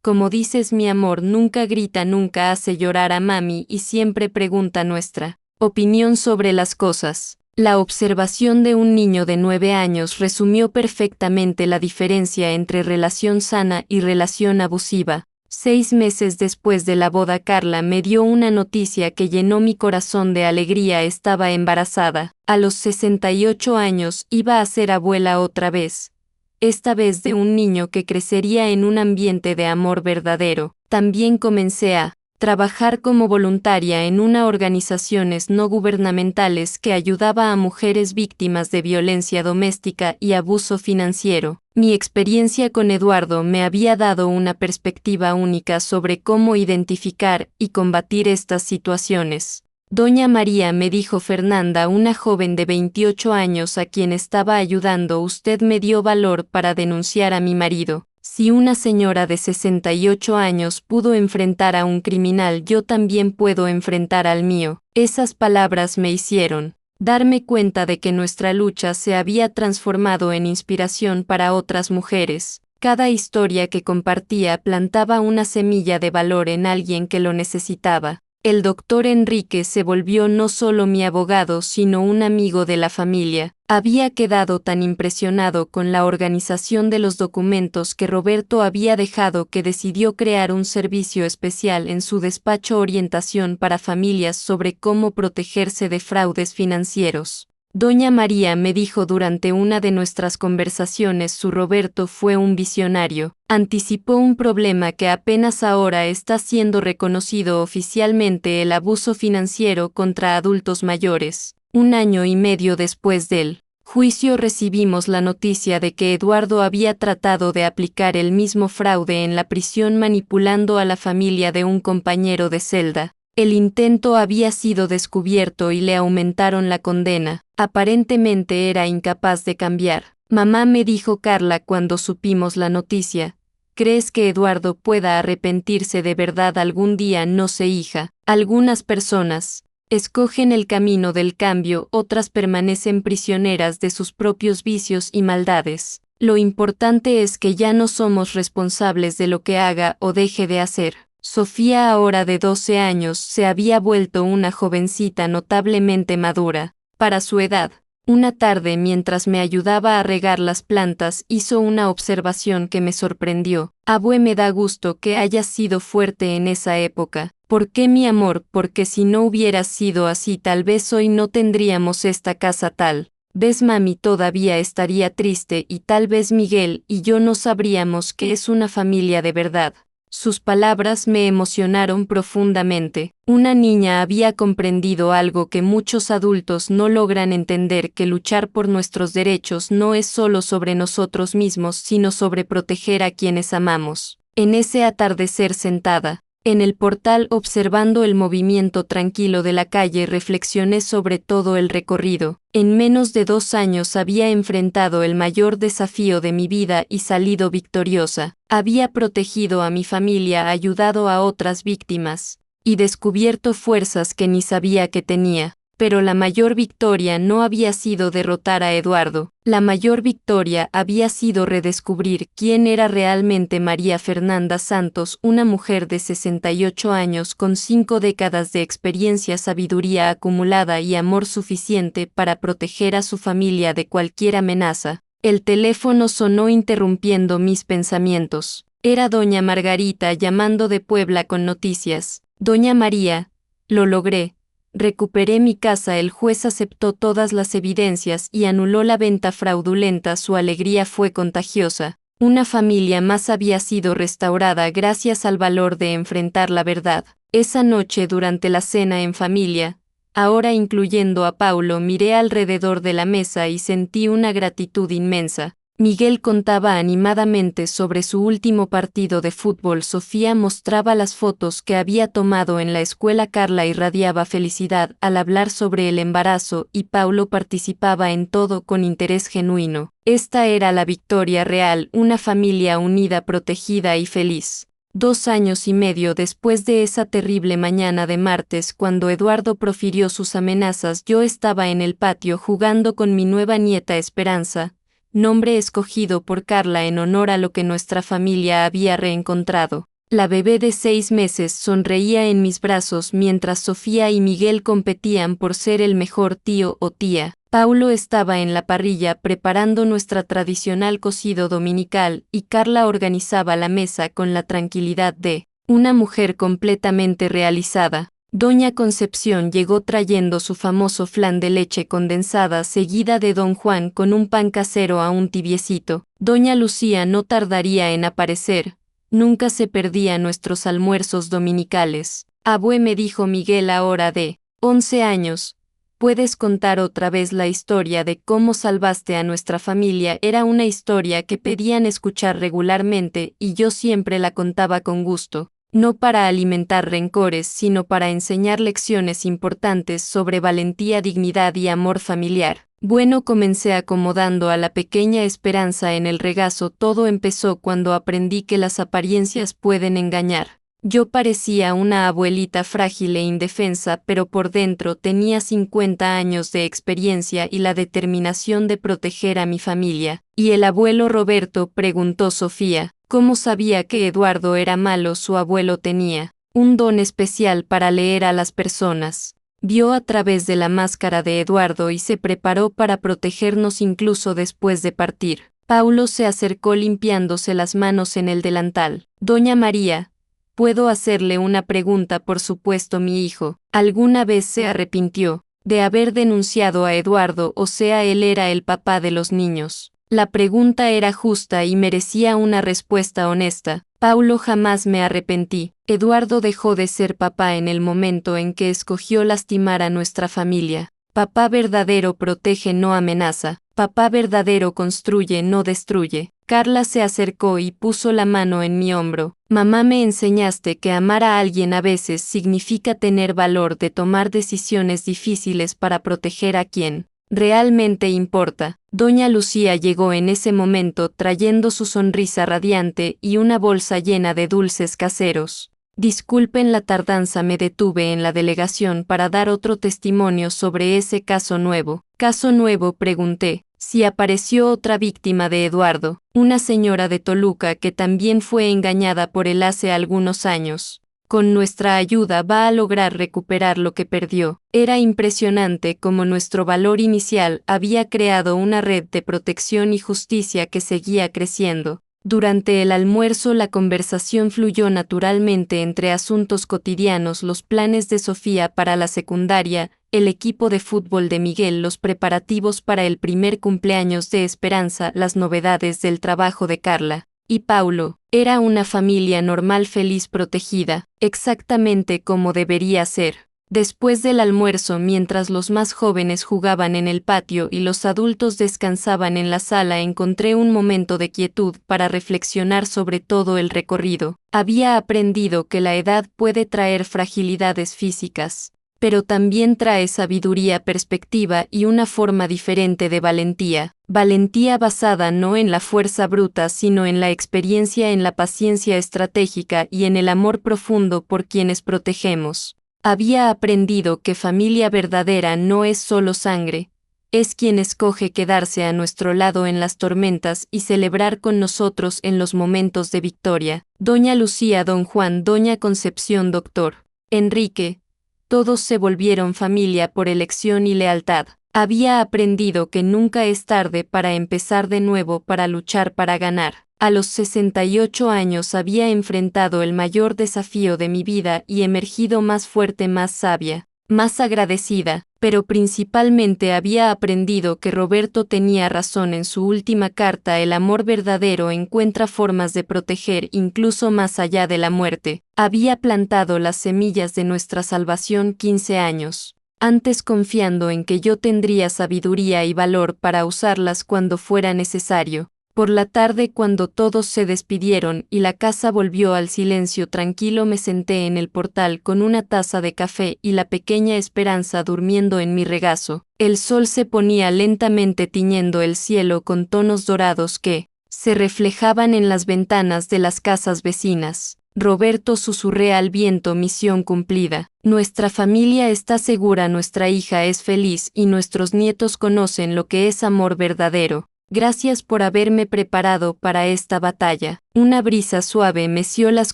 Como dices, mi amor, nunca grita, nunca hace llorar a mami y siempre pregunta nuestra opinión sobre las cosas. La observación de un niño de 9 años resumió perfectamente la diferencia entre relación sana y relación abusiva. 6 meses después de la boda, Carla me dio una noticia que llenó mi corazón de alegría: estaba embarazada. A los 68 años iba a ser abuela otra vez. Esta vez de un niño que crecería en un ambiente de amor verdadero. También comencé a trabajar como voluntaria en una organizaciones no gubernamentales que ayudaba a mujeres víctimas de violencia doméstica y abuso financiero. Mi experiencia con Eduardo me había dado una perspectiva única sobre cómo identificar y combatir estas situaciones. Doña María, me dijo Fernanda, una joven de 28 años a quien estaba ayudando, usted me dio valor para denunciar a mi marido. Si una señora de 68 años pudo enfrentar a un criminal, yo también puedo enfrentar al mío. Esas palabras me hicieron darme cuenta de que nuestra lucha se había transformado en inspiración para otras mujeres. Cada historia que compartía plantaba una semilla de valor en alguien que lo necesitaba. El doctor Enrique se volvió no solo mi abogado, sino un amigo de la familia. Había quedado tan impresionado con la organización de los documentos que Roberto había dejado que decidió crear un servicio especial en su despacho, orientación para familias sobre cómo protegerse de fraudes financieros. Doña María me dijo durante una de nuestras conversaciones, su Roberto fue un visionario. Anticipó un problema que apenas ahora está siendo reconocido oficialmente: el abuso financiero contra adultos mayores. 1 año y medio después del juicio recibimos la noticia de que Eduardo había tratado de aplicar el mismo fraude en la prisión, manipulando a la familia de un compañero de celda. El intento había sido descubierto y le aumentaron la condena. Aparentemente era incapaz de cambiar. Mamá, me dijo Carla cuando supimos la noticia, ¿crees que Eduardo pueda arrepentirse de verdad algún día? No sé, hija. Algunas personas escogen el camino del cambio, otras permanecen prisioneras de sus propios vicios y maldades. Lo importante es que ya no somos responsables de lo que haga o deje de hacer. Sofía, ahora de 12 años, se había vuelto una jovencita notablemente madura para su edad. Una tarde, mientras me ayudaba a regar las plantas, hizo una observación que me sorprendió. Abue, me da gusto que hayas sido fuerte en esa época. ¿Por qué, mi amor? Porque si no hubieras sido así, tal vez hoy no tendríamos esta casa tal. ¿Ves, mami? Todavía estaría triste y tal vez Miguel y yo no sabríamos que es una familia de verdad. Sus palabras me emocionaron profundamente. Una niña había comprendido algo que muchos adultos no logran entender: que luchar por nuestros derechos no es solo sobre nosotros mismos, sino sobre proteger a quienes amamos. En ese atardecer, sentada en el portal observando el movimiento tranquilo de la calle, reflexioné sobre todo el recorrido. En menos de 2 años había enfrentado el mayor desafío de mi vida y salido victoriosa. Había protegido a mi familia, ayudado a otras víctimas y descubierto fuerzas que ni sabía que tenía. Pero la mayor victoria no había sido derrotar a Eduardo. La mayor victoria había sido redescubrir quién era realmente María Fernanda Santos, una mujer de 68 años con 5 décadas de experiencia, sabiduría acumulada y amor suficiente para proteger a su familia de cualquier amenaza. El teléfono sonó interrumpiendo mis pensamientos. Era doña Margarita llamando de Puebla con noticias. Doña María, lo logré. Recuperé mi casa. El juez aceptó todas las evidencias y anuló la venta fraudulenta. Su alegría fue contagiosa. Una familia más había sido restaurada gracias al valor de enfrentar la verdad. Esa noche durante la cena en familia, ahora incluyendo a Paulo, miré alrededor de la mesa y sentí una gratitud inmensa. Miguel contaba animadamente sobre su último partido de fútbol. Sofía mostraba las fotos que había tomado en la escuela. Carla irradiaba felicidad al hablar sobre el embarazo y Paulo participaba en todo con interés genuino. Esta era la victoria real, una familia unida, protegida y feliz. 2 años y medio después de esa terrible mañana de martes, cuando Eduardo profirió sus amenazas, yo estaba en el patio jugando con mi nueva nieta Esperanza, nombre escogido por Carla en honor a lo que nuestra familia había reencontrado. La bebé de 6 meses sonreía en mis brazos mientras Sofía y Miguel competían por ser el mejor tío o tía. Paulo estaba en la parrilla preparando nuestra tradicional cocido dominical y Carla organizaba la mesa con la tranquilidad de una mujer completamente realizada. Doña Concepción llegó trayendo su famoso flan de leche condensada, seguida de Don Juan con un pan casero aún tibiecito. Doña Lucía no tardaría en aparecer. Nunca se perdía nuestros almuerzos dominicales. Abue, me dijo Miguel ahora de 11 años. ¿Puedes contar otra vez la historia de cómo salvaste a nuestra familia? Era una historia que pedían escuchar regularmente y yo siempre la contaba con gusto. No para alimentar rencores, sino para enseñar lecciones importantes sobre valentía, dignidad y amor familiar. Bueno, comencé acomodando a la pequeña Esperanza en el regazo. Todo empezó cuando aprendí que las apariencias pueden engañar. Yo parecía una abuelita frágil e indefensa, pero por dentro tenía 50 años de experiencia y la determinación de proteger a mi familia. ¿Y el abuelo Roberto?, preguntó Sofía. ¿Cómo sabía que Eduardo era malo? Su abuelo tenía un don especial para leer a las personas. Vio a través de la máscara de Eduardo y se preparó para protegernos incluso después de partir. Paulo se acercó limpiándose las manos en el delantal. Doña María, ¿puedo hacerle una pregunta? Por supuesto. Mi hijo, ¿alguna vez se arrepintió de haber denunciado a Eduardo? O sea, él era el papá de los niños. La pregunta era justa y merecía una respuesta honesta. Paulo, jamás me arrepentí. Eduardo dejó de ser papá en el momento en que escogió lastimar a nuestra familia. Papá verdadero protege, no amenaza. Papá verdadero construye, no destruye. Carla se acercó y puso la mano en mi hombro. Mamá, me enseñaste que amar a alguien a veces significa tener valor de tomar decisiones difíciles para proteger a quien realmente importa. Doña Lucía llegó en ese momento trayendo su sonrisa radiante y una bolsa llena de dulces caseros. Disculpen la tardanza, me detuve en la delegación para dar otro testimonio sobre ese caso nuevo. ¿Caso nuevo?, pregunté. Si apareció otra víctima de Eduardo, una señora de Toluca que también fue engañada por él hace algunos años. Con nuestra ayuda va a lograr recuperar lo que perdió. Era impresionante cómo nuestro valor inicial había creado una red de protección y justicia que seguía creciendo. Durante el almuerzo la conversación fluyó naturalmente entre asuntos cotidianos, los planes de Sofía para la secundaria, el equipo de fútbol de Miguel, los preparativos para el primer cumpleaños de Esperanza, las novedades del trabajo de Carla y Paulo. Era una familia normal, feliz, protegida, exactamente como debería ser. Después del almuerzo, mientras los más jóvenes jugaban en el patio y los adultos descansaban en la sala, encontré un momento de quietud para reflexionar sobre todo el recorrido. Había aprendido que la edad puede traer fragilidades físicas, pero también trae sabiduría, perspectiva y una forma diferente de valentía. Valentía basada no en la fuerza bruta, sino en la experiencia, en la paciencia estratégica y en el amor profundo por quienes protegemos. Había aprendido que familia verdadera no es solo sangre, es quien escoge quedarse a nuestro lado en las tormentas y celebrar con nosotros en los momentos de victoria. Doña Lucía, don Juan, doña Concepción, doctor Enrique, todos se volvieron familia por elección y lealtad. Había aprendido que nunca es tarde para empezar de nuevo, para luchar, para ganar. A los 68 años había enfrentado el mayor desafío de mi vida y emergido más fuerte, más sabia, más agradecida, pero principalmente había aprendido que Roberto tenía razón en su última carta: el amor verdadero encuentra formas de proteger incluso más allá de la muerte. Había plantado las semillas de nuestra salvación 15 años antes, confiando en que yo tendría sabiduría y valor para usarlas cuando fuera necesario. Por la tarde, cuando todos se despidieron y la casa volvió al silencio tranquilo, me senté en el portal con una taza de café y la pequeña Esperanza durmiendo en mi regazo. El sol se ponía lentamente tiñendo el cielo con tonos dorados que se reflejaban en las ventanas de las casas vecinas. Roberto, susurré al viento: misión cumplida. Nuestra familia está segura, nuestra hija es feliz y nuestros nietos conocen lo que es amor verdadero. Gracias por haberme preparado para esta batalla. Una brisa suave meció las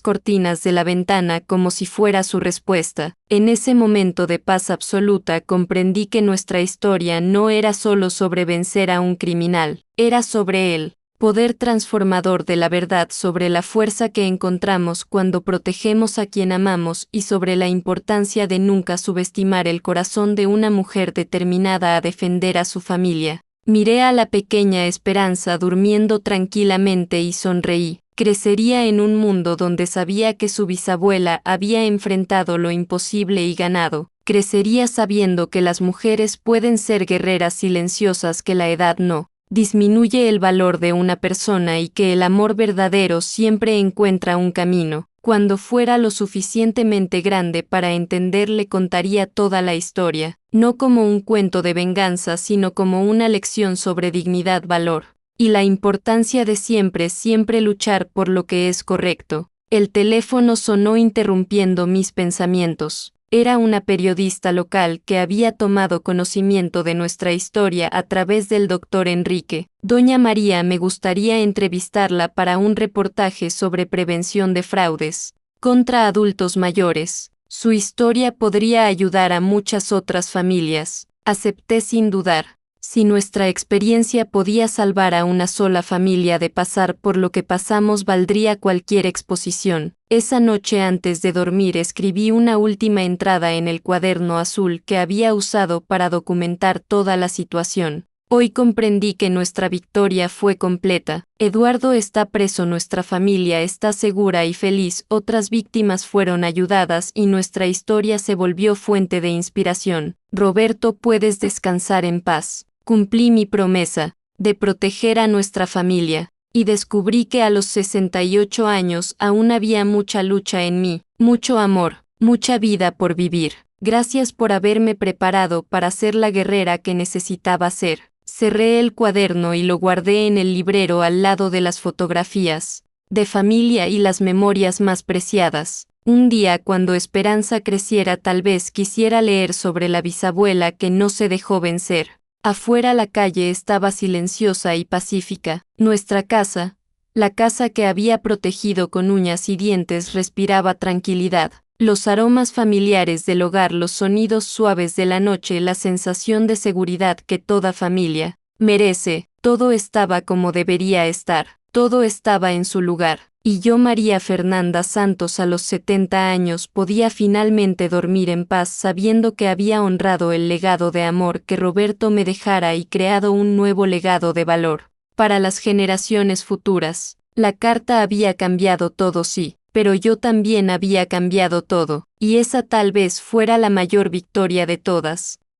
cortinas de la ventana como si fuera su respuesta. En ese momento de paz absoluta comprendí que nuestra historia no era solo sobre vencer a un criminal, era sobre él. Poder transformador de la verdad, sobre la fuerza que encontramos cuando protegemos a quien amamos y sobre la importancia de nunca subestimar el corazón de una mujer determinada a defender a su familia. Miré a la pequeña Esperanza durmiendo tranquilamente y sonreí. Crecería en un mundo donde sabía que su bisabuela había enfrentado lo imposible y ganado. Crecería sabiendo que las mujeres pueden ser guerreras silenciosas, que la edad no disminuye el valor de una persona y que el amor verdadero siempre encuentra un camino. Cuando fuera lo suficientemente grande para entender, le contaría toda la historia, no como un cuento de venganza, sino como una lección sobre dignidad, valor y la importancia de siempre luchar por lo que es correcto. El teléfono sonó interrumpiendo mis pensamientos. Era una periodista local que había tomado conocimiento de nuestra historia a través del doctor Enrique. Doña María, me gustaría entrevistarla para un reportaje sobre prevención de fraudes contra adultos mayores. Su historia podría ayudar a muchas otras familias. Acepté sin dudar. Si nuestra experiencia podía salvar a una sola familia de pasar por lo que pasamos, valdría cualquier exposición. Esa noche, antes de dormir, escribí una última entrada en el cuaderno azul que había usado para documentar toda la situación. Hoy comprendí que nuestra victoria fue completa. Eduardo está preso, nuestra familia está segura y feliz, otras víctimas fueron ayudadas y nuestra historia se volvió fuente de inspiración. Roberto, puedes descansar en paz. Cumplí mi promesa de proteger a nuestra familia, y descubrí que a los 68 años aún había mucha lucha en mí, mucho amor, mucha vida por vivir. Gracias por haberme preparado para ser la guerrera que necesitaba ser. Cerré el cuaderno y lo guardé en el librero al lado de las fotografías de familia y las memorias más preciadas. Un día, cuando Esperanza creciera, tal vez quisiera leer sobre la bisabuela que no se dejó vencer. Afuera la calle estaba silenciosa y pacífica. Nuestra casa, la casa que había protegido con uñas y dientes, respiraba tranquilidad. Los aromas familiares del hogar, los sonidos suaves de la noche, la sensación de seguridad que toda familia merece, todo estaba como debería estar, todo estaba en su lugar. Y yo, María Fernanda Santos, a los 70 años, podía finalmente dormir en paz sabiendo que había honrado el legado de amor que Roberto me dejara y creado un nuevo legado de valor para las generaciones futuras. La carta había cambiado todo, sí, pero yo también había cambiado todo, y esa tal vez fuera la mayor victoria de todas.